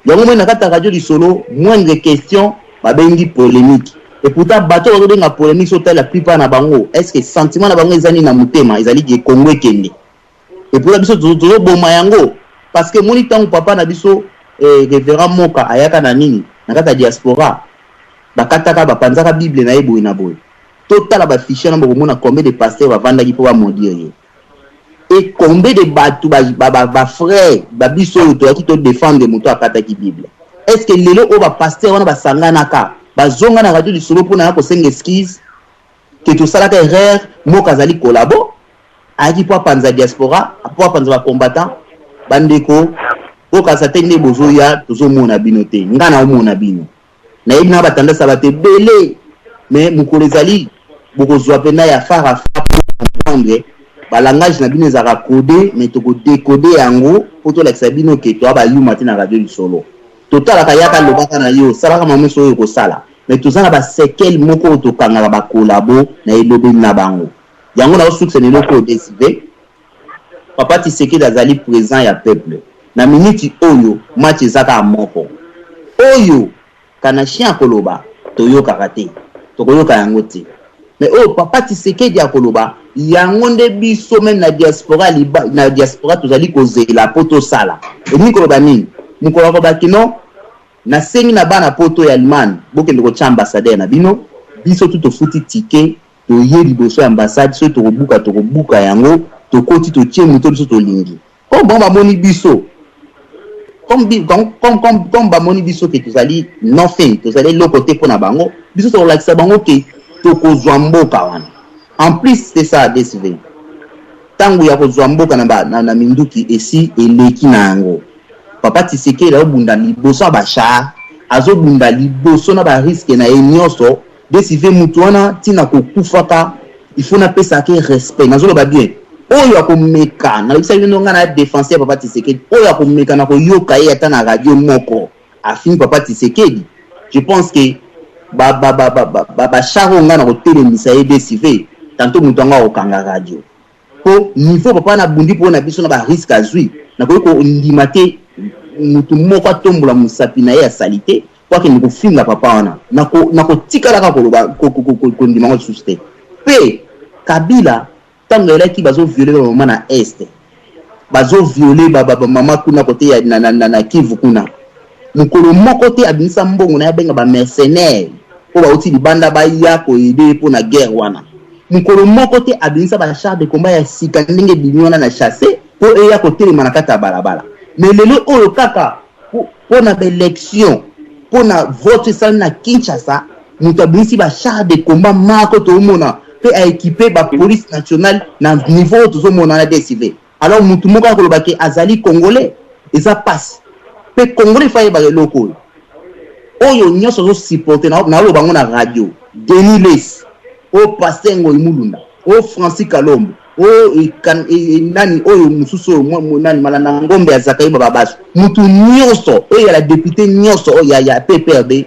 yango mona kata radio di solo moindre question babengi polémique et pourtant bato ozo benga polémique so la plupart na bango est-ce que sentiment na bango ezali na mutema ezali ke Congo kende et pour biso zo boma yango parce que moni tango papa na biso révérend moka ayaka na nini na kata diaspora bakataka bapanzaka bible na eboy na boy total ba fichier na bomona combien de pasteurs bavanda ki po ba modire et combien de bato ba frère ba biso to ki to défendre moto akata ki bible est-ce que lelo o ba pasteur wana basangana ka bazonga na radio du solo pona ko senga excuse que to sala ka erreur moka zali collabo aki po panza diaspora po panza ba combattant bandeko o ka sa tende bozoya tozo mona bino te ngana o mona bino na ibna batanda sa bate belé mais mukolo zali bokozwa pena ya fara fa comprendre ba langage na bino za codé mais to ko décoder yango poto la sabino ke to ba yuma tina radio du solo total ka yaka lobaka na yo sala kama meso yo ko sala mais to zana ba sekel moko to kanga ba collabo na elobe na bango yango na succès ne loko décider Papa Tshisekedi azali présent ya peuple na minute oyo match zaka moko oyo kana chien koloba toyo karate tokoyoka yango te mais oh Papa Tshisekedi akoloba yango nde biso même na diaspora tozali kozela poto sala et ni koloba nini mukolo ko bakino na sengi na bana poto ya Allemagne bokende ko ambassadeur na bino biso tout futi ticket to yeli boso ambassade so to buka yango to koti to tie muto biso to lingi comme bon ba moni biso comme ba moni biso ke tozali non fin tozali le côté pona bango biso to lakisa bango ke to kozwa mboka wana en plus c'est ça DCV tangu ya kozwa mboka na minduki esi eleki na yango Papa Tshisekedi la bunda liboso ba cha azo bunda liboso na ba risque na enyoso DCV mutu wana tina kokufaka il faut na pesa ke respect nazolo ba bien oyo akomeka na bisa bino nga na défenseur papa Tshisekedi oyo akomeka na koyoka ye ata na radio moko afini papa Tshisekedi je pense que ba charo nga na kotelemisa ye DCV tantôt mutu anga okanga radio po niveau papa na bundi po na biso na ba risque azui na ko ndima te mutu moko atombola musapi na ye ya salite kwa ke ndiko finga papa wana na ko tikala ka koloba ko ndima ngo susite pe Kabila tango elaki bazo violer ba mama na est bazo violer ba mama kuna kote ya na Kivu kuna mukolo moko te abinisa mbongo na ya benga ba mercenaires po ba uti libanda ba ya ko aider po na guerre wana mukolo moko te abinisa ba char de combat ya sika ndenge biliona na chasser po eya ko telema na kata balabala mais lelo oyo kaka po na élection po na vote sa na Kinshasa mutu abinisi ba char de combat mako to mona pe a équipé ba police nationale na niveau to zo mona na DCV alors mutu moko ko lobaki azali congolais eza passe pe congolais faye ba loko oyo nyoso zo supporter na lo bango na radio Denis Les o Pasengo Imulunda o Francis Kalombo o nani oyo mususu nani malana ngombe ya Zakai bababaso mutu nyoso oyo ya la député nyoso oyo ya PPRD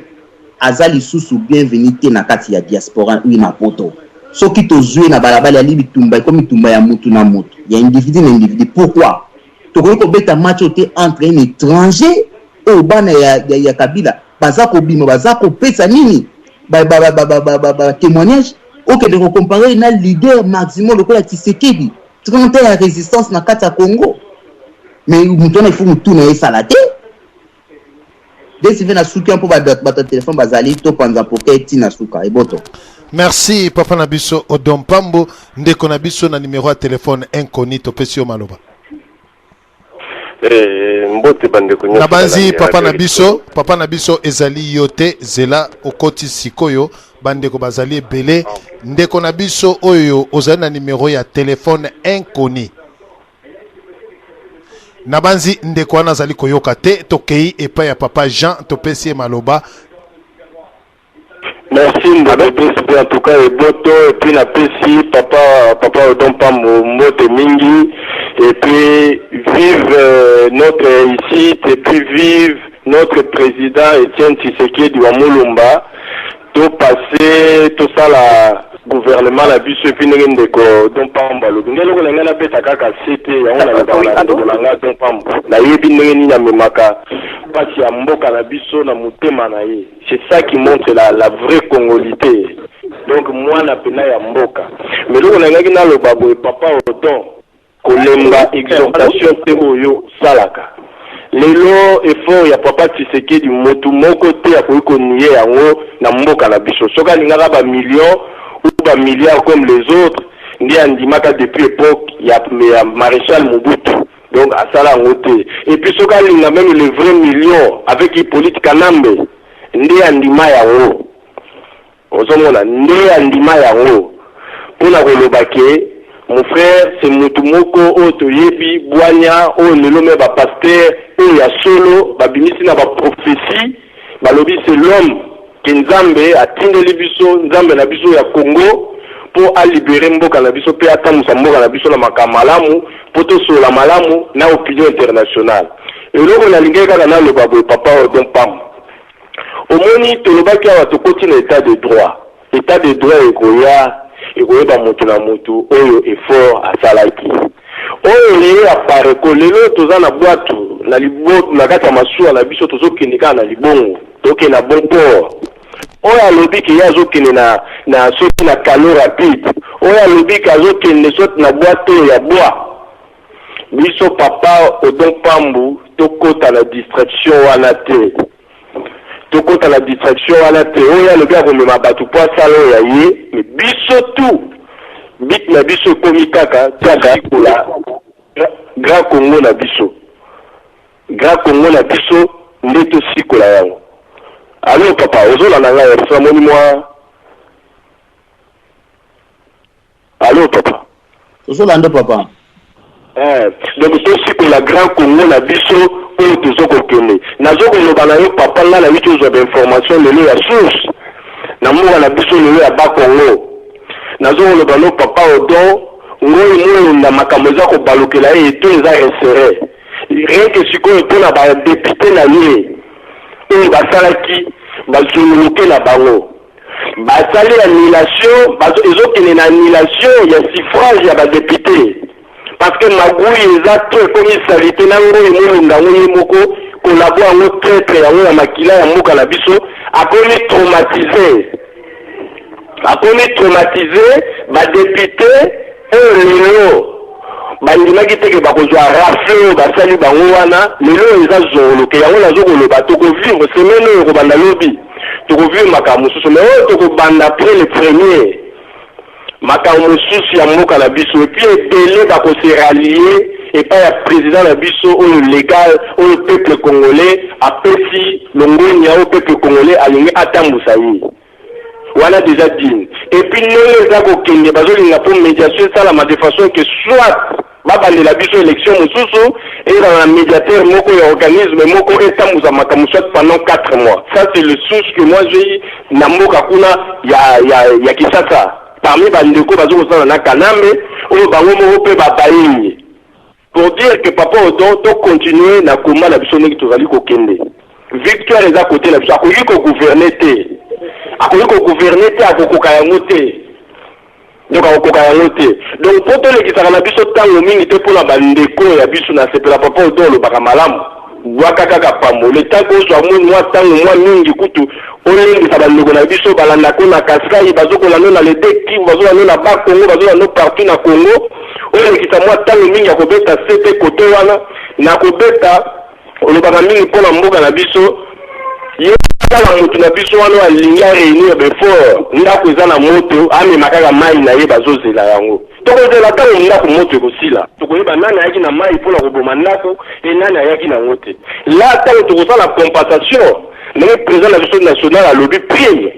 azali susu bienvenue te na kati ya diaspora wi mapoto soki tozwe na balabala ya libitumba comme tumba ya mutu na mutu ya individu na individu pourquoi tokoki kobeta match te entre un étranger o bana ya Kabila baza ko bima baza ko pesa nini ba témoignage OK de comparer na leader maximum le kola Tshisekedi 30 ans ya résistance na kati ya Congo mais mutu na il faut mutu na esalate desi vena suki po ba téléphone bazali to panza pocket na suka eboto. Merci papa Nabiso Odompambo ndeko Nabiso na numéro ya téléphone incognito pesio maloba. Mbote bandeko nyoso. Nabanzi papa Nabiso ezali yote zela okoti sikoyo bandeko bazali belé ndeko Nabiso oyo ozali na numéro ya téléphone inconnu. Nabanzi ndeko wana zali koyoka te tokei epa ya papa Jean topesi maloba. Merci Mbabé, en tout cas et boto et puis la PC papa Odompambo Mbote Mingi et puis vive notre réussite et puis vive notre président Etienne Tshisekedi wa Mulumba tout passé tout ça la gouvernement la biso et puis ndeko Odompambo ngelo ko ngana peta kaka cité ya ona la Odompambo na yebi ndenge na memaka pasi ya mboka na biso na mutema na ye. C'est ça qui montre la vraie congolité. Donc moi na pena ya mboka. Mais loko na ngaki na lobabo papa Odon kolemba exhortation te oyo salaka. Lelo effort ya papa Tshisekedi motu moko te ya ko nié yango na mboka na biso. Soka lingaka ba millions ou ba milliards comme les autres, ndi andimaka depuis époque ya maréchal Mobutu. Donc à ça la montée. Et puis ce gars il a même les vrais millions avec Hippolyte Kanambe. Ndé andima ya wo. Ozomona ndé andima ya wo. Pour la relobake, mon frère c'est mutumoko o toyebi boanya o lelome ba pasteur o ya solo ba binisi na ba prophétie. Ba lobi c'est l'homme qui Nzambe a tindeli biso Nzambe na biso ya Congo. Pour libérer mboka na biso pe atamusa mboka na biso na makamalamu pour to sola malamu na opinion internationale et loko na lingeka na le babo papa Odompam omoni to lobaki awa to koti na état de droit ekoya ba mutu na mutu oyo effort asalaki oyo le apare ko lelo toza na bwatu na libo na kata masuwa na biso tozokindika na libongo toke na bon port oya lobiki yazokende na soki na kalo rapide oya lobiki azokende soki na boite ya bois biso papa Odompambo tokota na distraction wana te oya lobi akomema bato po asala oyo ya ye mais biso tu bit na biso ekomi kaka tiakasikola grand Congo na biso nde tosikola yango. Allô papa, ozola na ngai ya moni moi. Allô papa. Ozola ndo papa. Donc aussi que la grand Congo na biso oyo tozoko kende. Nazoko loba na yo papa nga na wicho zo information lelo ya source. Na mwa na biso lelo ya ba Congo. nazo le bano papa Odon ngoi na makambo ko balokela et tout les a resserré rien que sikoyo pona ba député na ye et basalaki bazuluke na bango basali annulation ezokende na annulation ya suffrage ya badéputé parce que magui eza to komisalité nango emolonga ngo ye moko kolabo yango traître yango ya makila ya mboka na biso akomi traumatisé badéputé lelo bandimaki teke bakozwa rafle basali bango wana lelo eza zoloke yango nazokoloba tokovivre semaine oyo kobanda lobi tokovivre makambo mosusu mais oyo tokobanda après le premier makambo mosusu ya mboka na biso epuis ebele bakose rallier epai ya président na biso oyo légal oyo peuple congolais apesi longoni ya oyo peuple congolais alingi atambusa ye wana déjà dit et puis ndenge eza kokende bazolinga mpo médiation esalama de façon que soit babandela biso élection mosusu ezala na médiateur moko ya organisme moko etambusa makambo soit pendant 4 mois. Ça c'est le source que moi j'ai na mboka kuna ya Kinshasa parmi bandeko bazokosala na Kanambe oyo bango moko mpe babayini pour dire que papa Odon to continuer na komba na biso ndenge tozali kokende victoire eza côté na biso akoki kogouverner te akoki kogouverner te akokoka yango te donc akokoka yango te donc po tolekisaka na biso ntango mingi te mpona bandeko ya biso na sepela papa Odon olobaka malamu bwaka kaka pambo le ntango ozwa mwa ntango mwa mingi kutu olengisa bandeko na biso balandako na Kasai bazokolanda na le Kivu bazolanda na Bakongo bazolanda partout na Congo olekisa mwa ntango mingi ya kobeta sete kote wana na kobeta olobaka mingi mpona mboka na biso ye kala moto na biso wana alingi areunir befort ndako eza na moto amema kaka mai na ye bazozela yango tokozela ntango ndako moto ekosila tokoyeba nani ayaki na mai mpona koboma ndako e nani ayaki nango te la ntango tokosala compensation ndenge président na biso national alobi prime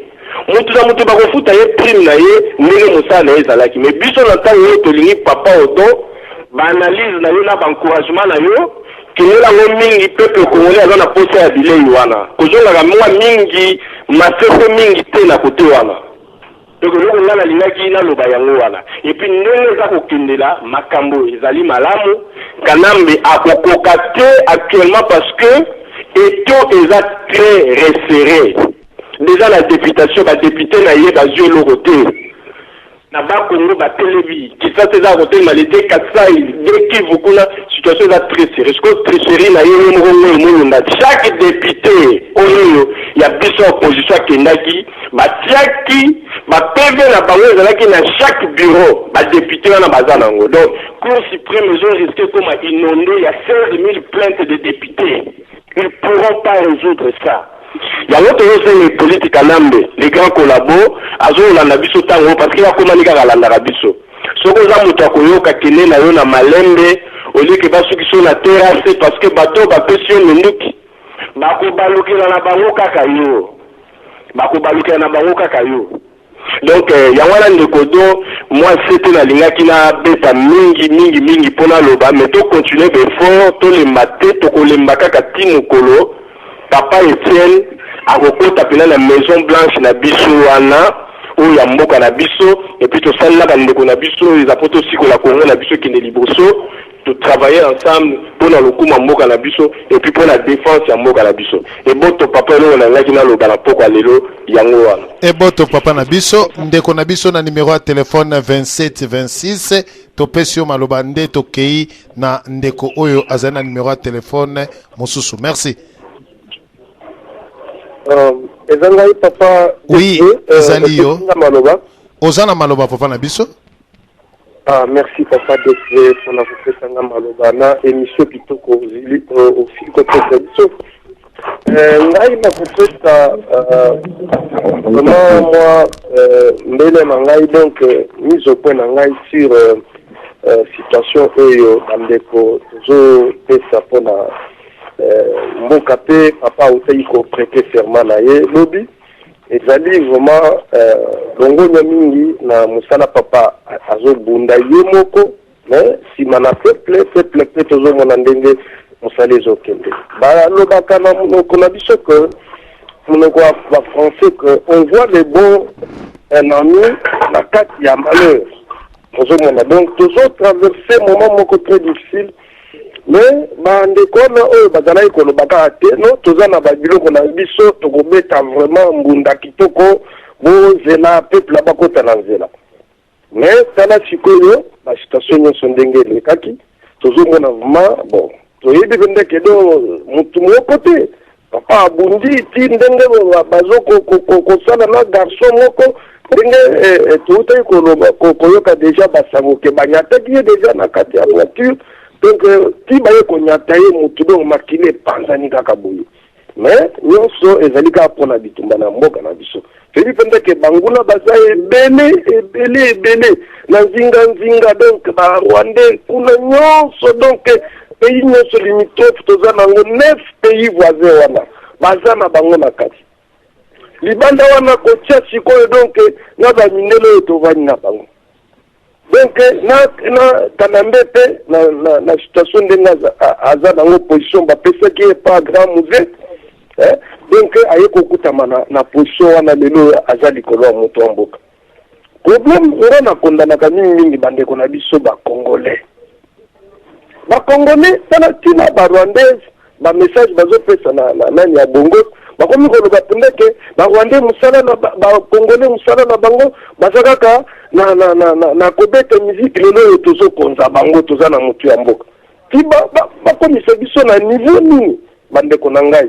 moto na moto bakofuta ye prime na ye ndenge mosala na ye ezalaki mais biso na ntango oyo tolingi papa Odon baanalyse na yo na baencouragement na yo kelela ngo mingi peuple congolais aza na posa ya bilei wana kozongaka mwa mingi maseko mingi te na kote wana donc eloko nga nalingaki naloba yango wana epuis ndenge eza kokendela makambo ezali malamu Kanambe akokoka te actuellement parce que eto eza très resserré déjà la députation badéputé na ye bazwi eloko te na Bakongo batelebi Kinshasa eza kotelema lete Kasai de Kivu kuna situation eza très sérieuse ko très sérieux na ye moko molonda chaque député oyo ya biso opposition akendaki batiaki PV na bango ezalaki na chaque bureau badéputé wana baza nango donc Cour suprême ont risqué comme inondé il y a 16 000 plaintes de députés ils ne pourront pas résoudre ça. Il y a l'autre chose les politiques Kanambe, les grands collabos, azolanda biso tango parce qu'il a commandé kaka landa biso. Soko za mutu akoyoka kene na yo na malembe, oli ke basu ki so na terrasse parce que bato ba pesio menduki. Bako balukela na bango kaka yo. Bako balukela na bango kaka yo. Donc yangwana ndeko do moi c'était na lingaki na beta mingi pona loba mais to continuer befort to le maté to kolemba kaka timukolo. Papa Etienne akokota pena na Maison Blanche na biso wana oyo ya mboka na biso et puis tosalela bandeko na biso eza poto siko la Congo na biso kende liboso to travailler ensemble pona lokuma mboka na biso et puis pona défense ya mboka na biso et boto papa lelo na ngaki na loba na poko lelo yango wana et boto papa na biso ndeko na biso na numéro ya téléphone 2726 topesio maloba nde tokei na ndeko oyo azana numéro ya téléphone mosusu merci. Ezangai papa oui ezali yo ozana maloba papa na biso. Ah merci papa de pour la kopesanga maloba na émission kitoko au fil côté biso ngai na kopesa vraiment moi mbele na ngai donc mise au point na ngai sur situation oyo bandeko zo pesa pona mboka pe papa otei ko prêter serment na ye lobi ezali vraiment longonya mingi na musala papa azobunda ye moko mais sima na peuple pe tozomona ndenge musala ezokende balobaka na monoko na biso que monoko wa français que on voit les bons un ami na kati ya malheur. Donc toujours traverser un moment très difficile. Mais bandeko na oyo bazala ikolobaka te no tozana babiloko na biso tokobeta vraiment mbunda kitoko bozela peuple bakota na nzela. Mais tala sikoyo ba situation nyonso ndenge elekaki tozomona vraiment bon toyebi bende kedo mutu moko te papa abundi ti ndenge bazoko kosala na garçon moko ndenge touta koyoka déjà basango ke banyataki ye déjà na kati ya nature. Donc, si vous avez un makile panzani kaka boye. Mais, nous sommes ezalika pour la bitumba na mboka na biso. Feli pende ke banguna baza ebele. Na nzinga donc ba Rwandais kuna nyonso donc pays nyonso limitof toza nango 9 pays voisins wana. Baza na bango na kati. Libanda wana kotia sikoyo donc na ba mindelo tovani na bango. Donc, na Kanambete, na situation de Aza dans l'opposition, qui n'est pas grand musée. Donc, aye kokutama na position wana lelo Aza likolo ya moto wa mboka. Problème, on a condamné mingi bande kona biso ba Congolais. Ba Congolais, tana tina ba Rwandais, ba message bazo pesa na nani ya bongo. Ba komi ko ba tundeke, ba Rwandais musala na ba Congolais musala na bango, basakaka na kobeta musique lelo tozo konza bango toza na mutu ya mboka ti ba komisa biso na niveau nini bande ko nangai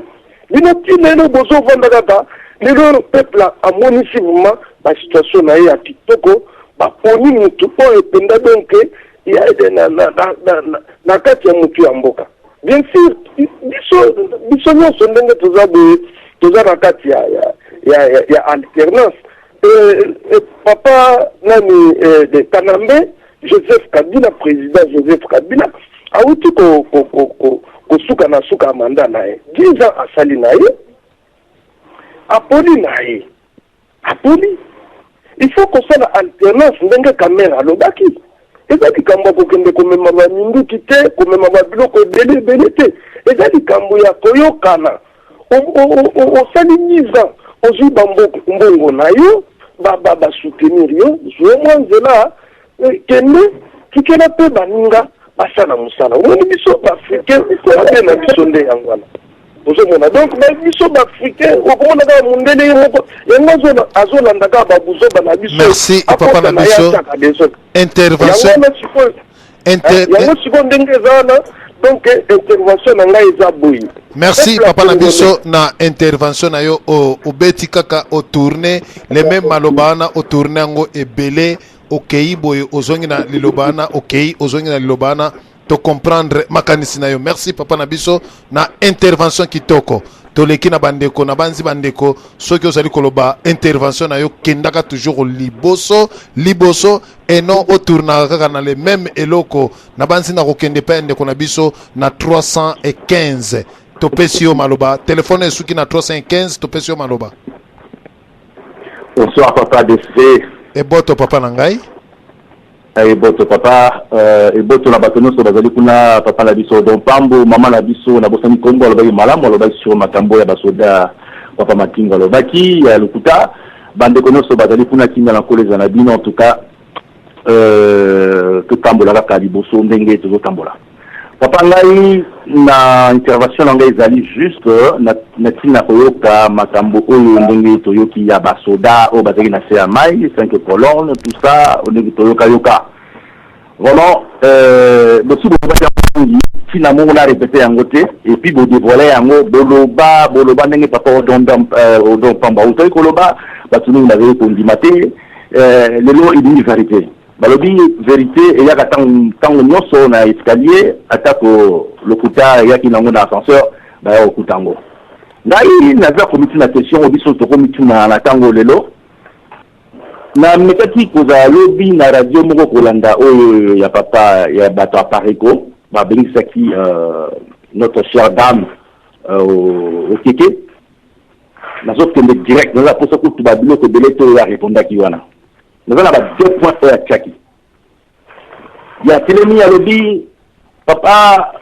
bino ti lelo bozo vanda kaka lelo peuple amonisi vraiment ba situation na ya kitoko ba poni mutu po ependa donc ya na kati ya mutu ya mboka bien sûr biso nyonso ndenge toza na kati ya alternance. Papa nani de Kanambe, Joseph Kabila, président Joseph Kabila, a outi ko suka na suka manda nae. 10 ans asali nae. Apoli nae. Apoli. Il faut qu'on soit alternance ndenge kamera lobaki. Ezali kambo ko kende ko mema ba mindu kite, ko mema ba biloko bele te. Ezali kambo ya koyokana. O sali 10 ans. Ozu mbongo na yo ba soutenir yo zo mwanzela kende kikela pe baninga basana musala woni biso ba africain ko na biso nde yangwana ozo mona donc ba biso ba africain okomona ka mundele yoko yango azolanda ka ba buzo bana biso. Merci papa na biso intervention yango siko ndenge zana. Donc, intervention na ngai eza boyi. Merci papa na biso na intervention na yo o beti kaka o tourner les mêmes malobana o tourner ngo ebele okei boye ozongi na lilobana okei ozongi na lilobana to comprendre makanisi na yo. Merci papa na biso na intervention kitoko. Toleki na bandeko na banzi bandeko soki ozali koloba intervention na yo kendaka toujours liboso et non autour na kaka na les mêmes eloko na banzi na kokende pa ndeko na biso na 315 topesi yo maloba téléphone esuki na 315 topesi yo maloba. Bonsoir papa DC. Et boto papa na ngai. Boto papa boto na bato nyonso bazali kuna papa na biso don pambo mama na biso na bosani kombo alobaki malamu alobaki sur makambo ya basoda papa matinga alobaki ya lokuta bandeko nyonso bazali kuna kinga na koleza na bino en tout cas totambola kaka liboso ndenge tozotambola papa ngai na intervention na ngai ezali juste na tina koyoka makambo oyo ndenge toyoki ya basoda oyo bazali na se ya mai 5 colonnes tout ça ndenge toyoka vraiment bosi boyoka finalement on a répété yango te et puis bo dévoiler yango boloba ndenge papa odon pamba otoyi koloba bato ndenge bazali kondima te lelo edini vérité balobi vérité eyaka tango nyonso na escalier atako lokuta eyaki nango na ascenseur baya okuta yango ngai naza komiti na question obiso tokomiti na tango lelo na mekaki kozala lobi na radio moko kolanda oyo ya papa ya bato apareko babengisaki notre chère dame au keke nazokende direct naza posa kutu babiloko ebele to ya répondaki wana naza na ba 2 points oyo atiaki ya telemi ya lobi papa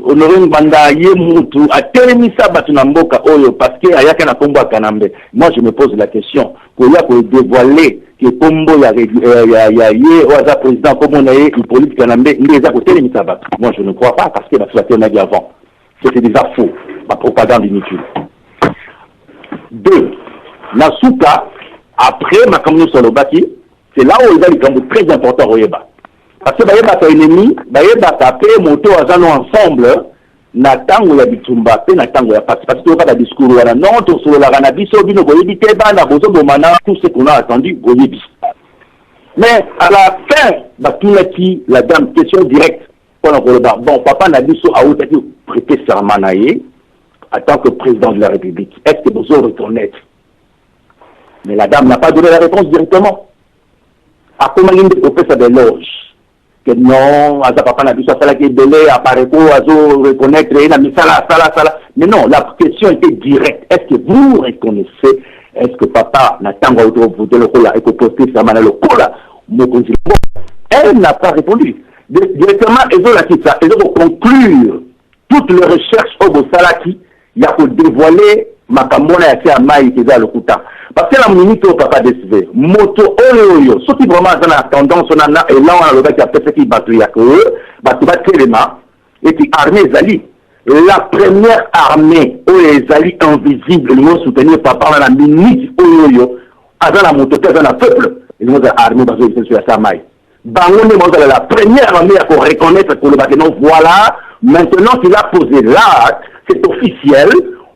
Honoré Mbanda Yemutu a télémisa Batunamboka Oyo parce que ayaka na kombo Kanambe. Moi je me pose la question pour y a dévoiler que kombo ya ye oza président comme on a une politique Kanambe ndeza ko télémisa Batu. Moi je ne crois pas parce que la situation on a dit avant. C'était déjà faux, ma propagande inutile. 2. Nasuka après ma communauté Solobaki, c'est là où il y a des camps très importants au Yeba. Parce que bayeba ta ennemi, bayeba ta paix moto azano ensemble na tango ya bitumba pe na tango ya pasi parce que pas de discours wana non to sur la cannabis au bino boyebi te bana bozo bomana tout ce qu'on a attendu boyebi. Mais à la fin batunaki la dame question directe pour le bon papa na biso a outaki prêter serment naé en tant que président de la République. Est-ce que vous reconnaître? Mais la dame n'a pas donné la réponse directement. À comment il fait ça des loges? Que non, Aza Papa n'a vu ça, qui est belé, apparaît Azo reconnaître, sala. Mais non, la question était directe. Est-ce que vous reconnaissez? Est-ce que Papa n'a pas voté le cola et que posté ça m'a le cola? Elle n'a pas répondu. Directement, ils ont conclure toutes les recherches au Salaki, il y a pour dévoiler ma camona et à Maï qui est le Kouta. Parce que la minute au papa décidé, moto oyo, ce qui vraiment a tendance, on a et là on a le gars qui a fait ce qui battu à eux, battu tellement, et puis armée Zali. La première armée, où les Zali invisibles, ils vont soutenir papa dans la minute oyo, avant la moto, dans la peuple, ils vont armée parce qu'ils sont sur la Samaï. Bangoune, la première armée à reconnaître pour le bâtiment, voilà, maintenant qu'il a posé l'acte, c'est officiel.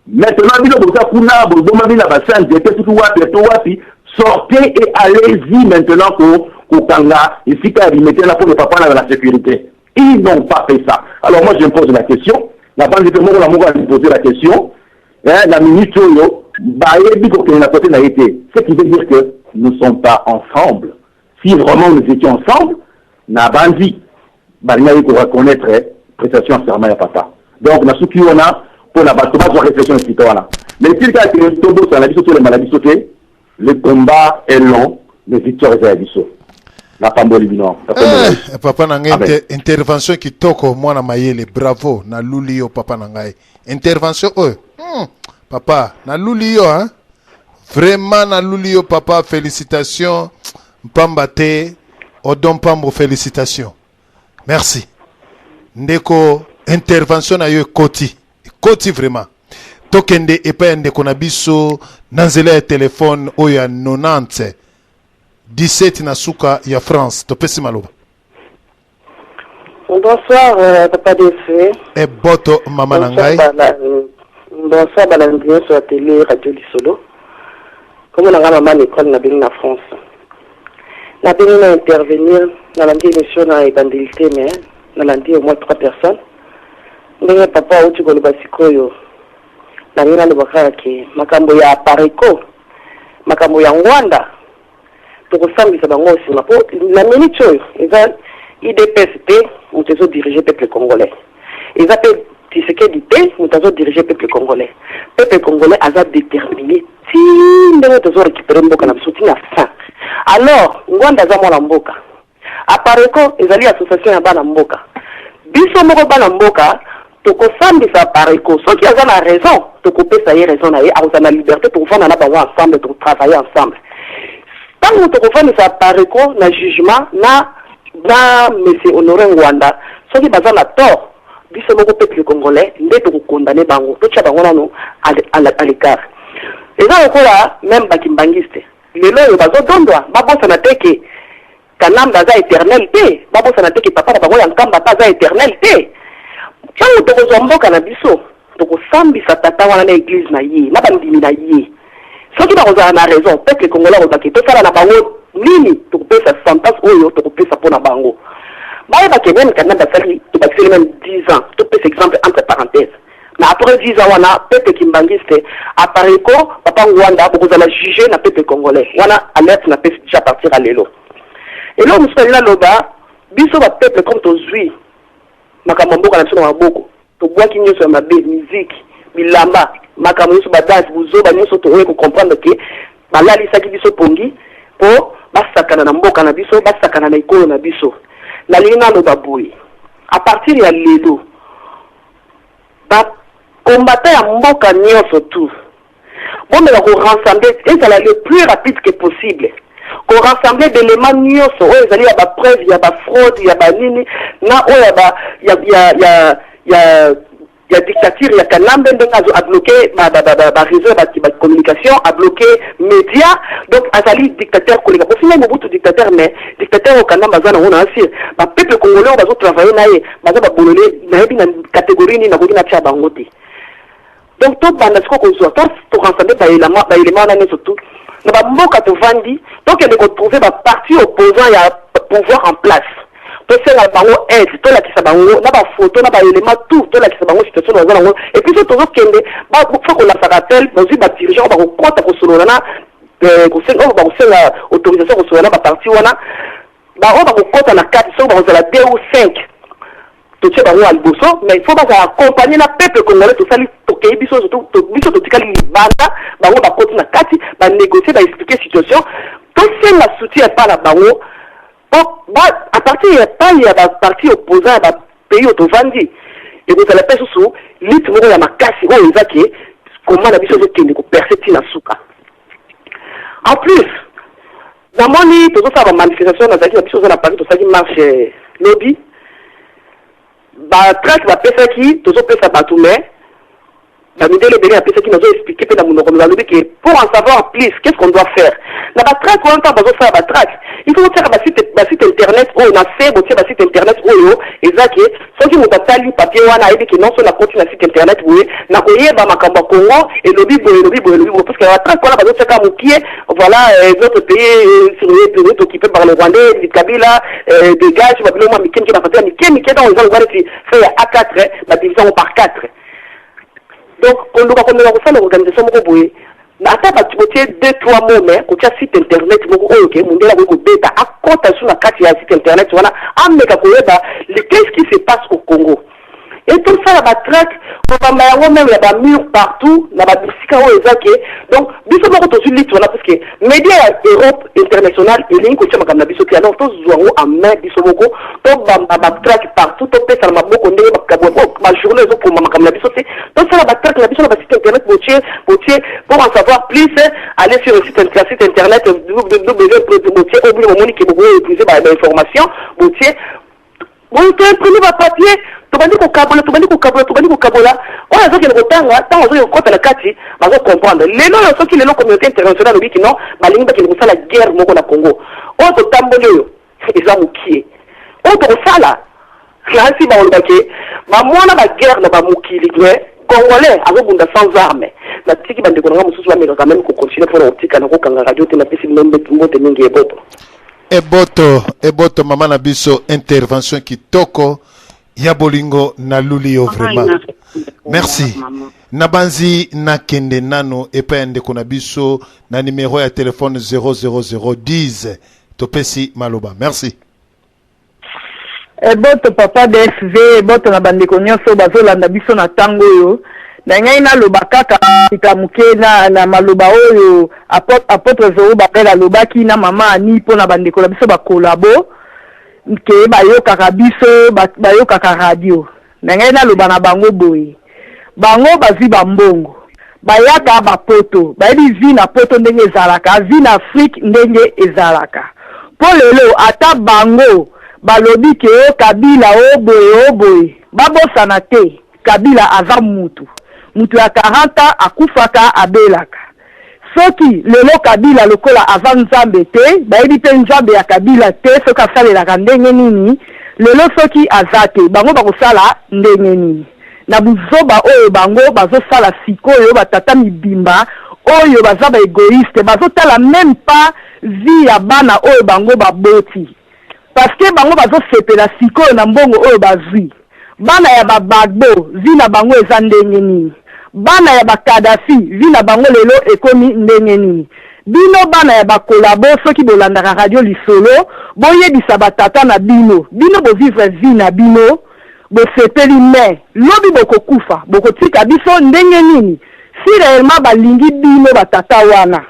Maintenant, sortez et allez-y maintenant pour Kanga, ici, car ils mettaient là pour le papa dans la sécurité. Ils n'ont pas fait ça. Alors moi, je me pose la question. La bande de Mogo, la Mogo a posé la question. La minute, ce qui veut dire que nous ne sommes pas ensemble. Si vraiment nous étions ensemble, n'a bandi, il faut reconnaître prestation serment à papa. Donc, na souki on a pour la base de réflexion citoyenne. Mais si le combat est long, les victoires sont abyssaux. La pamboli bino. Papa nangai intervention qui toko mwana mayele bravo na lulio papa nangai. Intervention papa na lulio hein. Vraiment na lulio papa félicitations. Mpambate Odon Pambo félicitations. Merci. Ndeko intervention na yo Koti vraiment. Tokende epa ndeko na biso nanzela ya téléphone oya 90 17 na suka ya France. Topesi maloba. Bonsoir papa Défé. E boto mama nangai. Bonsoir balandi sur la télé radio Lisolo. Comme on a maman l'école na bini na France. Na bini na intervenir na landi émission na évangélité mais na landi au moins 3 personnes. Ndenge papa uti ko basikoyo. Na nina lobaka ke makambo ya pareko. Makambo ya Rwanda. Tokosambisa bango osima po na minute oyo eza IDPSP mutezo diriger peuple congolais. Eza pe Tshisekedi te mutezo diriger peuple congolais. Peuple congolais aza déterminé ti ndenge tozo récupérer mboka na biso tina fin. Alors Rwanda za mwana mboka. Apareko ezali association ya bana mboka. Biso moko bana mboka tokosambisa Apareko soki aza na raison tokopesa ye raison na ye aza na liberté tokofanda na bango ensemble travailler ensemble. Tant que tu confirmes ça Apareko na jugement na monsieur Honoré Rwanda soki baza na tort biso moko peuple congolais nde to condamner bango to tcha bango nano à l'écart. Et ça okola même bakimbangiste lelo yo bazo dondwa babosa na teke kanamba za éternel te babosa na teke papa na bango ya nkamba ta za éternel te. Tant que tu mboka na biso to kosambisa tata wana na église na ye na bandimi na ye. Soki bakozala na raison peuple congolais ozaki tosala na bango nini tokopesa sentence oyo tokopesa mpona bango bayebake même kana basali tobakiseli même 10 ans topesa exemple entre parenthèses mais après 10 ans wana peuple kimbangiste Apareko papa Rwanda bokozala juger na peuple congolais wana alerte na peuple déjà partir à lelo et là musali na loba biso ba peuple comme tozwi makambo mboka na biso na maboko tobwaki nyonso ya mabe musique bilamba makambo nyonso badance buzoba nyonso tokoki comprendre ke balalisaki biso pongi po basakana na mboka na biso basakana na ekolo na biso nalingi naloba boye à partir ya lelo combattant ya mboka nyonso tout. Bon, mais on rassembler, et ça le plus rapide que possible. Qu'on rassemble des éléments nyonso, il y a des preuves, il y a des fraudes, il y a des nini, il y a dictature, il y a Kanambe a bloqué ma réseau de communication, a bloqué médias, donc Azali dictateur collègue. Au final, il y a dictateur, mais dictateur au Kanambe, on a aussi, le peuple congolais, on va travailler, on va bolonner, on va une catégorie, on va une tchabangote. Donc, tout le monde pour rassembler des éléments, surtout, nous avons vandi, donc il y a retrouver des partis opposants à pouvoir en place. Donc c'est la bango aide, tout la qui s'abango, n'a pas photo, n'a pas élément, tout la qui s'abango situation dans un et puis c'est toujours qu'il faut qu'on la rappelle, dans une dirigeant, on va compte pour solana, on va autorisation pour solana, parti on va compte à la 4, on va la 2 ou 5. Tout ça va alboso, mais il faut pas accompagner la peuple congolais tout ça pour que biso surtout biso tout tika libanda ba on va continuer kati ba négocier ba expliquer situation tout c'est la soutien pas la bango à partir il y a des partis opposants à pays autovandi et vous allez pas sous lit mo ya makasi o ezaki comment la biso qui ko percepti na suka en plus dans mon lit tout ça va manifestation dans la biso na Paris tout ça qui marche lobby ba trace ba pesa qui toujours pesa batume ba midele bele pesa qui nous a expliqué dans mon lobby que pour en savoir plus qu'est-ce qu'on doit faire la ba trace on entend besoin faire ba trace il faut faire ba site internet où on a fait ba site internet où ezaki ceux qui mutatali papier wana ebi que non sur la continue site internet où na koyeba makambo Congo et lobby parce que la trace on a besoin faire comme qui voilà d'autres pays sur les pays occupés par les Rwandais du Kabila des gars je vais le moi Mikem qui va faire Mikem dans les gens fait A4 la division par 4. Donc on doit faire l'organisation moko ata batibotie 2-3 mots mais kotia site internet moko oyo ke mundela ko beta akota sur la carte ya site internet wana ameka koyeba qu'est-ce qui se passe au Congo. Et tout ça, la traque, on va même la mur partout, la bisika ou ezake. Donc, biso moko to lit voilà parce que médias Europe international et ligne ko chama comme la biso ki alors tous zoango en main biso moko to ba traque partout to pesa ma moko ndenge ma journée zo pour ma comme la biso donc ça la traque la biso la site internet botier pour en savoir plus aller sur le site internet www.botier au bout moment qui beaucoup utiliser ba information botier on peut imprimer ma papier tobandi ko kabola on a dit que le temps tant on veut compte la kati va comprendre les non ceux qui les communauté internationale dit que non balinga qui nous la guerre moko na Congo on to tambolo ils ont mukie on to sala classe ba on bake ba mwana ba guerre na ba mukili congolais azobunda sans armes na tiki bande ko nga mususu ba meka quand même ko continuer pour otika na ko kanga radio te na pesi membe mbote mingi eboto eboto mama na biso intervention kitoko ya bolingo na lulio vraiment merci nabanzi na kende nano epa ndeko na biso na numéro ya téléphone 00010 topesi maloba merci eboto papa DSV eboto na bandeko nyonso bazolanda biso na tango yo na ngai na loba kaka ikamuke na maloba oyo apôtre Zoro bakela lobaki na mama ani po na bandeko na biso ba kolabo ke bayokaka biso bayokaka radio na ngai na loba na bango boye bango bazwi bambongo bayaka bapoto bayebi vi na poto ndenge ezalaka vi na Afrique ndenge ezalaka po lelo ata bango balobi ke Kabila oboye babosana te Kabila aza mutu ya 40 akufaka abelaka soki lelo Kabila lokola aza nzambe te bayebi pe nzambe ya Kabila te soki asalelaka ndenge nini lelo soki aza te bango bakosala ndenge nini na buzoba oyo bango bazosala sikoyo batata mibimba oyo baza ba egoïste bazotala même pas vie ya bana oyo bango baboti parce que bango bazosepela sikoyo na mbongo oyo bazwi bana ya babagbo vi na bango eza ndenge nini bana ya bakadafi vi na bango lelo ekomi ndenge nini bino bana ya bakolabo soki bolandaka radio lisolo boyebisa batata na bino bovivre vi na bino bosepeli me lobi bokokufa bokotika biso ndenge nini si réellement balingi bino batata wana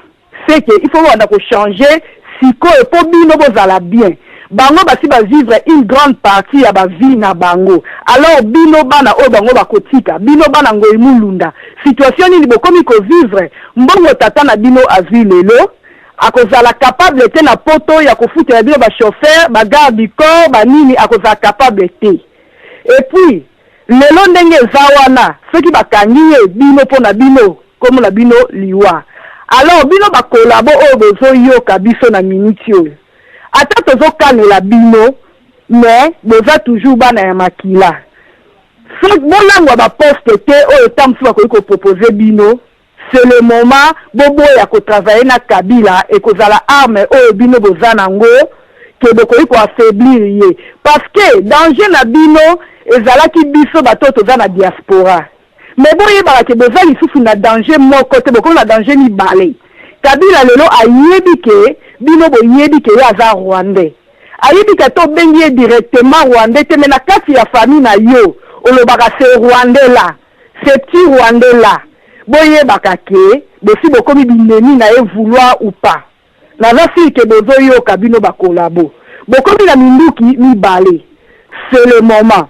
c'est que il faut wanda ko changer sikoyo po bino bozala bien bango basi ba vivre une grande partie ya ba vie na bango. Alors bino bana o bango bakotika bino bana ngoyi mulunda situation nini bokomi ko vivre mbongo tata na bino azwi lelo akozala capable te na poto ya kofutela bino ba chauffeur ba garde du corps ba nini akozala capable te. Et puis lelo ndenge eza wana soki bakangi ye bino pona bino komo na bino liwa. Alors bino bakolabo oyo bozoyoka biso na minute oyo ata tozokanela bino mais boza toujours bana ya makila. So bolangwa baposte te oyo tamsu bakoki kopropose bino, c'est le moment bobo ya kotravailler na Kabila et kozala arme oyo bino boza nango ke bokoki koaffaiblir ye. Parce que danger na bino ezalaki biso bato toza na diaspora. Mais boyebaka ke boza lisusu na danger moko te bokoki na danger mibale. Kabila lelo ayebi ke bino boyebi ke ye aza Rwandais. Ayebi ke to bengi ye directement Rwandais te mais na kati ya famille na yo olobaka c'est Rwandais là, c'est petit Rwandais là. Boyebaka ke bosi bokomi binemi na ye vouloir ou pas. Nazasi ke bozo yo kabino bakolabo. Bokomi na minduki mibale. C'est le moment.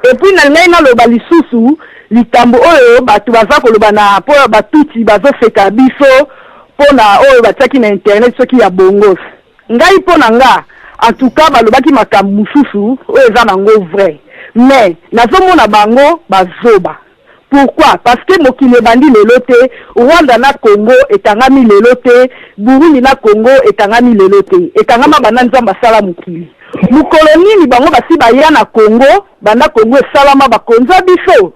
Et puis na ngai na loba lisusu likambo oyo batu baza koloba na po batuti bazo seka biso pona oyo bataki na internet soki ya bongos. Ngai pona nga en tout cas balobaki makambo mususu oyo eza nango vrai. Mais nazomona bango bazoba. Pourquoi? Parce que mokili bandi lelo te, Rwanda na Congo etangami lelo te, Burundi na Congo etangami lelo te. Etangama bana nzamba sala mokili. Mukoloni ni bango basi baya na Congo, banda Congo salama bakonza biso.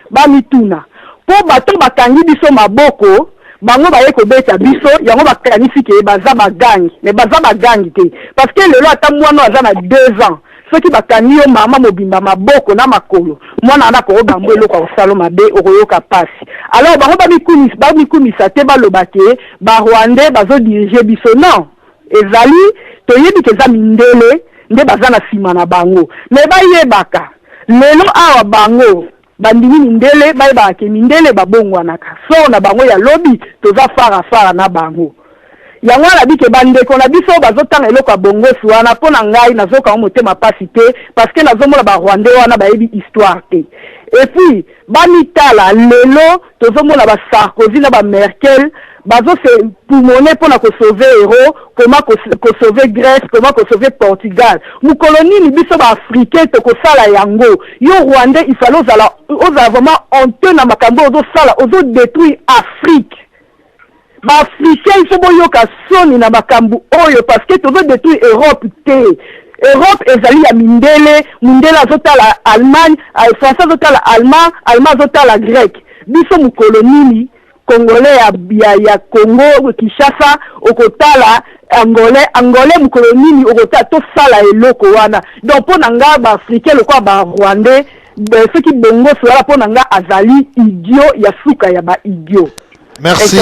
Ba mituna. Po bato bakangi biso maboko, bango baye kobeta biso, yango bakanisi ke baza bagangi, mais baza bagangi te. Parce que lelo ata mwana aza na 2 ans. Soki bakangi yo mama mobimba maboko na makolo mwana ana ko bambo eloko osalo mabe okoyoka pasi. Alors bango ba mikumisa te baloba ke ba Rwandais bazo diriger biso non ezali toyebi ke za mindele nde baza na sima na bango mais bayebaka lelo awa bango bandimi mindele bayebaka ke mindele babongwanaka so na bango ya lobi toza fara na bango. Yango na bike bandeko na biso bazotanga eloko bongo suana pona ngai nazoka motema pasi te parce que nazomona ba Rwandais wana bayebi histoire te. Et puis bamitala lelo tozomona ba Sarkozy na ba Merkel bazo se pulmoner pona ko sauver Euro, comment ko sauver Grèce, comment ko sauver Portugal. Mukoloni ni biso ba africain to ko sala yango. Yo Rwandais il fallait oza vraiment honteux na makambo ozo sala ozo détruire Afrique. Ba africain iso boyoka soni na makambu oyo parce que tozo détruire Europe te. Europe ezali ya mindele azotala Allemagne, Français azotala Allemand azotala Grec. Biso mukolonini Congolais ya Congo Kinshasa okotala Angolais mukolonini okotala to sala eloko wana. Donc pona nga ba africain lokwa ba Rwandais ceux qui bongo sola pona nga azali idiot ya suka ya ba idiot. Merci.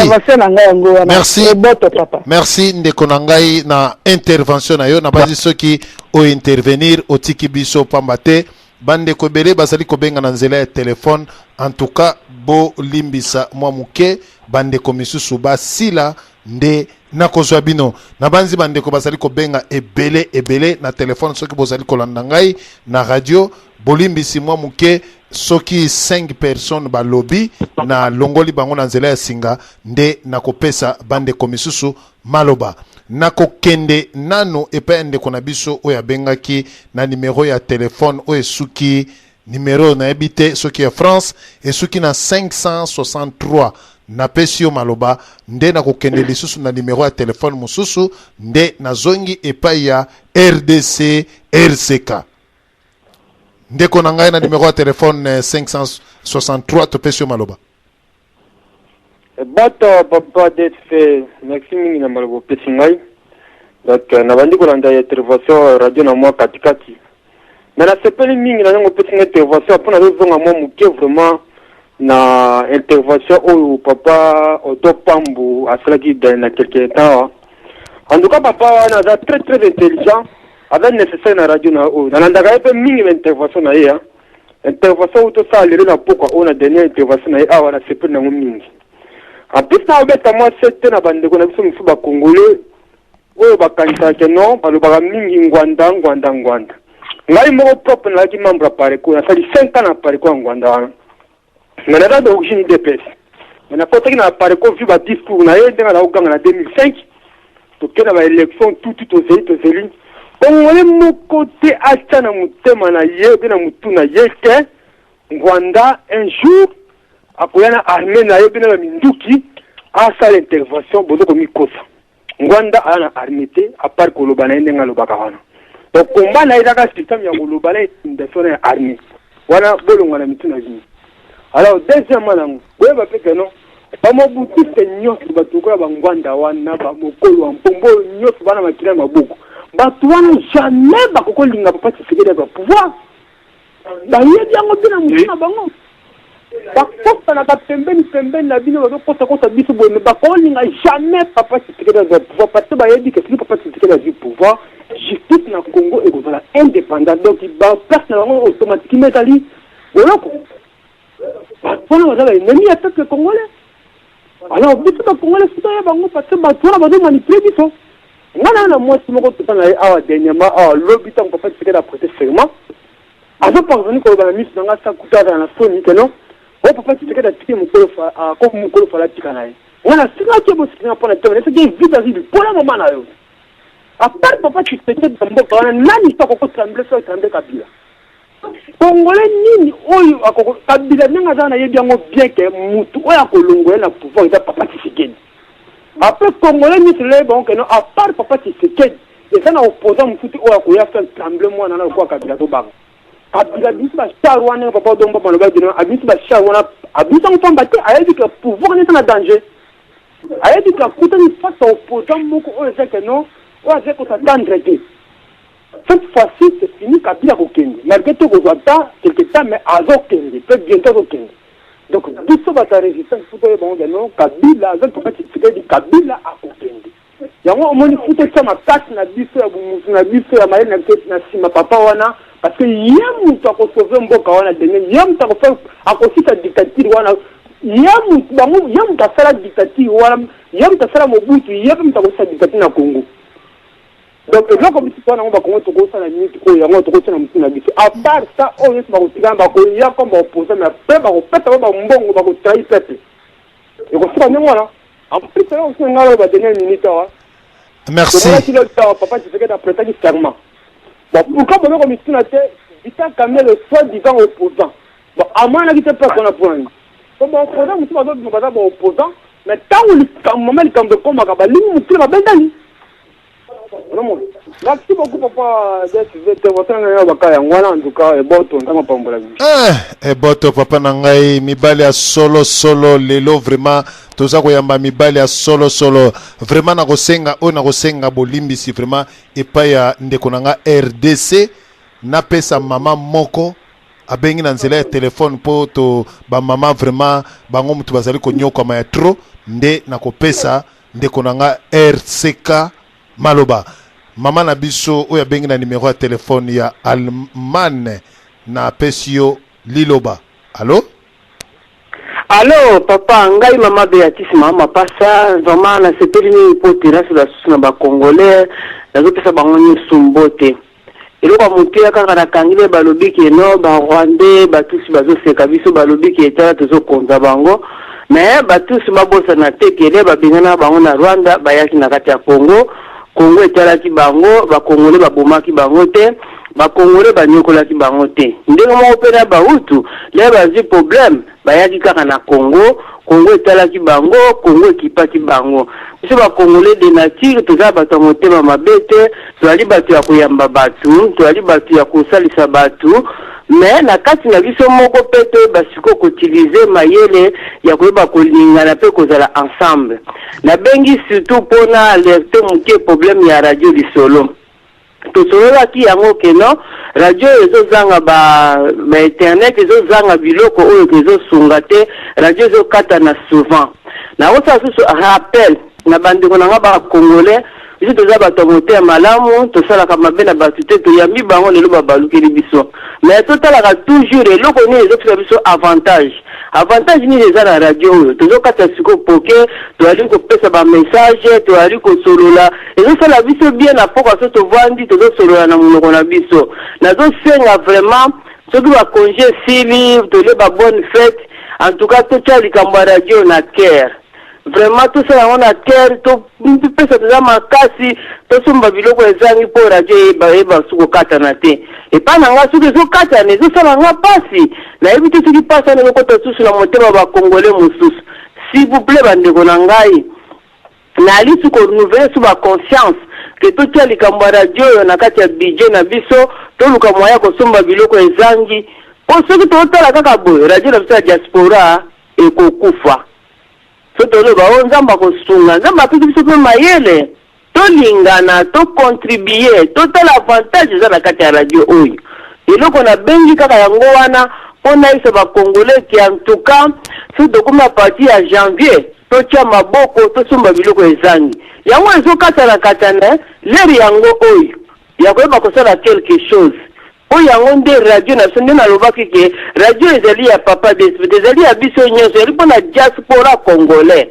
Merci ndeko na ngai na intervention na yo na bazi soki o intervenir o tiki biso pambate bande ko bele bazali ko benga na nzela ya telefone en tout cas bo limbisa mwa muke bande ko misusu ba sila nde na kozwa bino na banzi bande ko bazali ko benga ebele na telefone soki bozali ko landa ngai na radio bolimbisi mwa muke soki 5 personnes ba lobby na longoli bango na nzela ya singa nde nakopesa bande komisusu maloba nakokende nano epa ndeko na biso oyo abengaki na numero ya telefone oyo suki numero na ebite soki ya France et suki na 563 na pesio maloba nde nakokende lisusu na numero ya telefone mususu nde nazongi epa ya RDC RCK. Ndeko na ngai na numéro de téléphone 563 topesio maloba. Bato papa d'être merci mingi na maloba pesi ngai. Donc na bandi ko landa intervention radio na moi katikati. Mais na sepeli mingi na ngo pesi intervention pona zonga mo muke vraiment na intervention au papa Odo Pambu asalaki dans quelque temps. En tout cas papa na très intelligent. Avec nécessaire na radio na o na ndaka epe mingi intervention na ya intervention auto ça le na pourquoi on a dernière intervention na ya wana c'est peu na mingi en plus na obeta moi c'était na bande ko na biso mfuba congolais oyo bakanisaka non balobaka mingi ngwanda ngai moko propre nalaki membre ya pareko nasali 5 ans na pareko ya ngwanda wana mais naza d'origine UDPS mais nakotaki na pareko vu badiscours na ye ndenge naokoganga na 2005 tokenda baélection tutu tozeli kongole moko te atya na motema na ye mpe na mutu na ye te ngwanda un jour akoya na armée na ye mpe na baminduki asala intervention bozo komikosa ngwanda aya na armée te apart koloba na ye ndenge alobaka wana donc komba na ye ezaka système ya koloba na intimidation na ya armée wana bolongwa na mitu na bino alors deuxièmement nango boyeba mpe ke non bamobutise nyonso bato okoya bangwanda wana bamokolo wa mpombo nyonso bana makila maboko bato wana jamais bakokolinga papa Tshisekedi ya pouvoir bayebi yango mpe na motu na bango bakosanaka pembeni na bino bazokosakosa biso boye me bakolinga jamais papa Tshisekedi ya pouvoir parce que bayebi ke soki papa Tshisekedi azwi pouvoir justice na Congo ekozala indépendant donc baplace na bango automatiquement ezali boloko bato wana bazala ennemi ya peuple congolais alors biso bacongolais soki oya bango parce que bato wana bazomanipule biso ngana na mwasi moko tota na ye awa dernièrement awa lobi ntango papa Tshisekedi aprêté serment azoparvenu koloba na miso nanga sakuta azala na soni ke non oyo papa Tshisekedi atiki mokolo fala atika na ye ngana singaki bosikina mpona temene soki evite azwi lipola moma na yo apart papa Tshisekedi na mboka wana nani to akokotamble so etambe Kabila congolais nini oyo Kabila ndenge aza nayebi yango bien ke mutu oyo akolongola na pouvoir eza papa Tshisekedi après congolais nyonso lelo bango ke non apart papa Tshisekedi eza na opposant mosusu oyo akoya faire tremble mwana na lokola Kabila tobanga Kabila biso bachar wana papa odomba maloba bino abiso bachar wana abisango pamba te ayebi ke pouvoir neza na danger ayebi ke akutani face à opposant moko oyo eza ke non oyo aza kosatendre te cette fois-ci c'est fini Kabila kokende malgré tout kozwa ta quelque temps mais azokende peut bientôt azokende donc biso bata résistance futa oyo bango beno Kabila aza papa Tshisekedi Kabila akokende yango omoni futa tia makasi na biso ya bumusu na biso ya mayele na biso na nsima papa wana parce que ye mutu akosauve mboka wana denge ye mutu akosika dictature wana ye mutu asala dictature wana ye mutu asala Mobutu ye mpe mutu akosika dictature na Congo donc eloko biso wana ngo bakongo tokosala minute oyo yango tokosala motu na biso à part ça oyo nyonso bakotikana bakoya comme baopposa mais apres bakopesa bao bambongo bakotrahi peuple ekosika ndenge wana en plus oyo osi ngai oyo badenière minute awa merci papa Tshisekedi apretaki serment bon pourquoi bonoko misuna te Vital Kamerhe le soi-disant opposant bon amanaki te place wana mpona nini so baopposant mosu bazobima baza baopposant mais ntango mama likambo ekomaka balingi mokili babendani. Merci beaucoup papa Eboto papa nangai mibali ya solo lelo vraiment toza koyamba mibali ya solo vraiment na kosenga bolimbisi vraiment epai ya ndeko nanga RDC na pesa mama moko abengi na nzela ya telefone po to ba mama vraiment bango mutu bazali konyoka ma ya trop nde na kopesa ndeko nanga RCK Maloba mama na biso oya bengi na numéro ya telefone ya Allemagne na pesio Liloba. Allô papa ngai mama Beatrice mama pasa vraiment na sepeli ni potira sur la sous na ba congolais na zo pesa bango ni sumbote eloko mutia kaka na kangile balobiki no ba rwandais batusi bazo seka biso balobiki etala tozo konza bango mais batusi babosa na tekele babengana bango na Rwanda bayaki na kati ya Congo etalaki bango bakongole babomaki bango te bakongole banyokolaki bango te ndenge moko mpe na bautu le bazwi problème bayaki kaka na Congo etalaki bango Congo ekipaki bango biso bakongole de nature toza bato ya motema mabe te toali bato ya koyamba bato toali bato ya kosalisa bato mais na kati na biso moko pe toyeba siko koutilize mayele ya koyeba kolingana mpe kozala ensemble nabengi surtout mpona alerte moke problème ya radio lisolo tosololaki yango keno radio ezozanga ba internet ezozanga biloko oyo ezosunga te radio ezokata na souvent nakosala susu rappel na bandeko nanga bakongolais biso toza bato motema malamu tosalaka mabe na bato te toyambi bango lelo babalukeli biso mais totalaka toujours eloko nini ezopesa biso avantage avantage ni eza na radio oyo tozokata siko poke toali kopesa bamessage toali kosolola ezosala biso bien na poko so tovandi tozosolola na monoko na biso nazosenga vraiment soki bakonge sili tole babonne fête en tout cas totya likambo ya radio na care vraiment tosala yango na care topesa toza makasi tosomba biloko ezangi mpo radio eyeba soki okatana te epa na nga soki ezokatana ezosala nga mpasi nayebi te soki mpasi wana ezokota susu na motema bakongole mosusu s'il vous plaît bandeko na ngai naali su korenouveler su baconscience ke totya likambo ya radio oyo na kati ya budget na biso toluka moya kosomba biloko ezangi po soki totala kaka boye radio na biso ya diaspora ekokufa so toloba o nzambe akosunga nzambe apesi biso mpe mayele tolingana tocontribue totala avantage eza na kati ya radio oyo eloko na bengi kaka yango wana mpo naisa bakongole ki en tout cas so tokómi a partir ya janvier totya maboko tosomba biloko ezangi yango ezokatana leri yango oyo ya koyeba kosala quelque chose oyo yango nde radio na biso nde nalobaki ke radio ezali ya papa desp ezali ya biso nyonso ezali mpo na diaspora congolais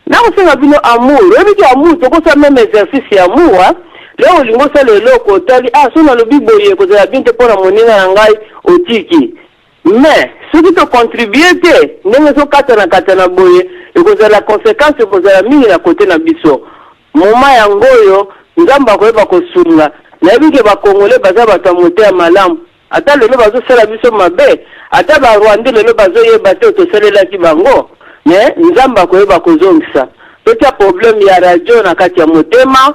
nakosenga bino amour oyebi ke amour tokosala meme exercice ya amour leo olingi osala eloko otali so nalobi boye kozala bien te mpo na moninga na ngai otiki mais soki tocontribue te ndenge ezokatana boye ekozala conséquence ekozala mingi na kote na biso moma yango oyo nzambe akoyeba kosunga nayebi ke bakongole baza bato ya motema malamu ata lelo bazosala biso mabe ata barwande lelo bazoyeba te tosalelaki bango me nzambe akoyeba kozongisa totya problème ya radio na kati ya motema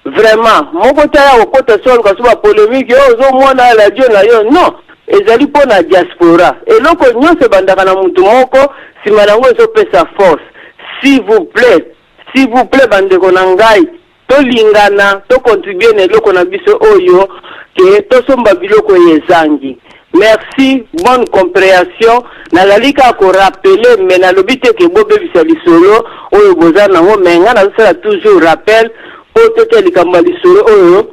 vraiment moko taya kokota solo kaso bapolémike oyo ozomona radio na yo non ezali mpo na diaspora eloko nyonso ebandaka na mutu moko nsima nango ezopesa force s'il vous plaît bandeko na ngai tolingana tocontribue na eloko na biso oyo ke tosomba biloko ezangi merci bonne compréhension nazali kaka korapele me nalobi te ke bobebisa lisolo oyo boza nango me nga nazosala toujours rappel mpo totya likambo ya lisolo oyo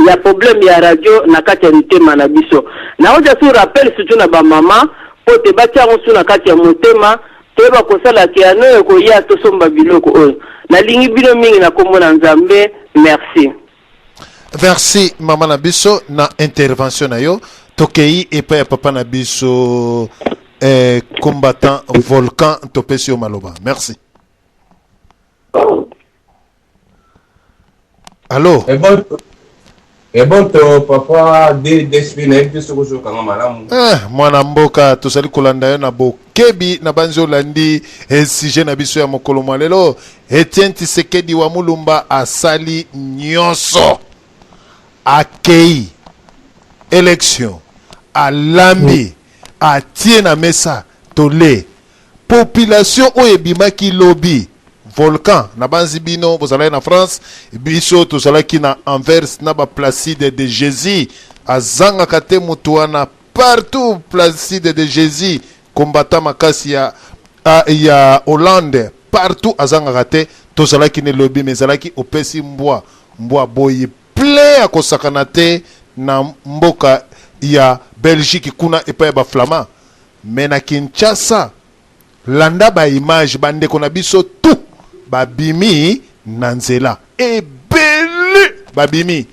ya problème ya radio na kati ya mitema na biso naoja su rappel surtout na bamama mpo te batya yango su na kati ya motema toyeba kosala ke ano oyo koya tosomba biloko oyo nalingi bino mingi na kombo na nzambe merci merci mama na biso na intervention na yo tokei epai ya papa na biso combattant volcan topesi yo maloba merci allo eboto papa despi na yebi soko kanga malamu mwana mboka tozali kolanda yo na bokebi na banzi olandi sujet na biso ya mokolo mwa lelo Etienne Tshisekedi wa Mulumba asali nyonso akei élection alambi atie na mesa tole population oyo ebimaki lobi volcan na banzi bino bozalaki na France biso tozalaki na Anvers na Placide de Jésus azangaka te mutu wana partout Placide de Jésus combattant makasi ya Hollande partout azangaka te tozalaki ne lobi mezalaki opesi mbwa boyi plein akosakana te na mboka ya Belgique kuna epai ya baflama me na Kinshasa landa ba image bandeko na biso tu babimi na nzela ebele babimi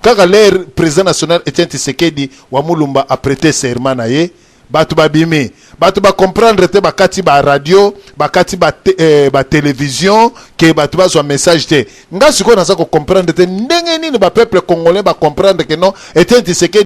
kaka l'air président national Etienne Tshisekedi wa Mulumba a prêté serment na ye batu babimi batu ba comprendre te bakati ba radio bakati ba télévision ke batu bazwa message te nga siko na za ko comprendre te ndenge nini ba peuple congolais ba comprendre que non Etienne Tshisekedi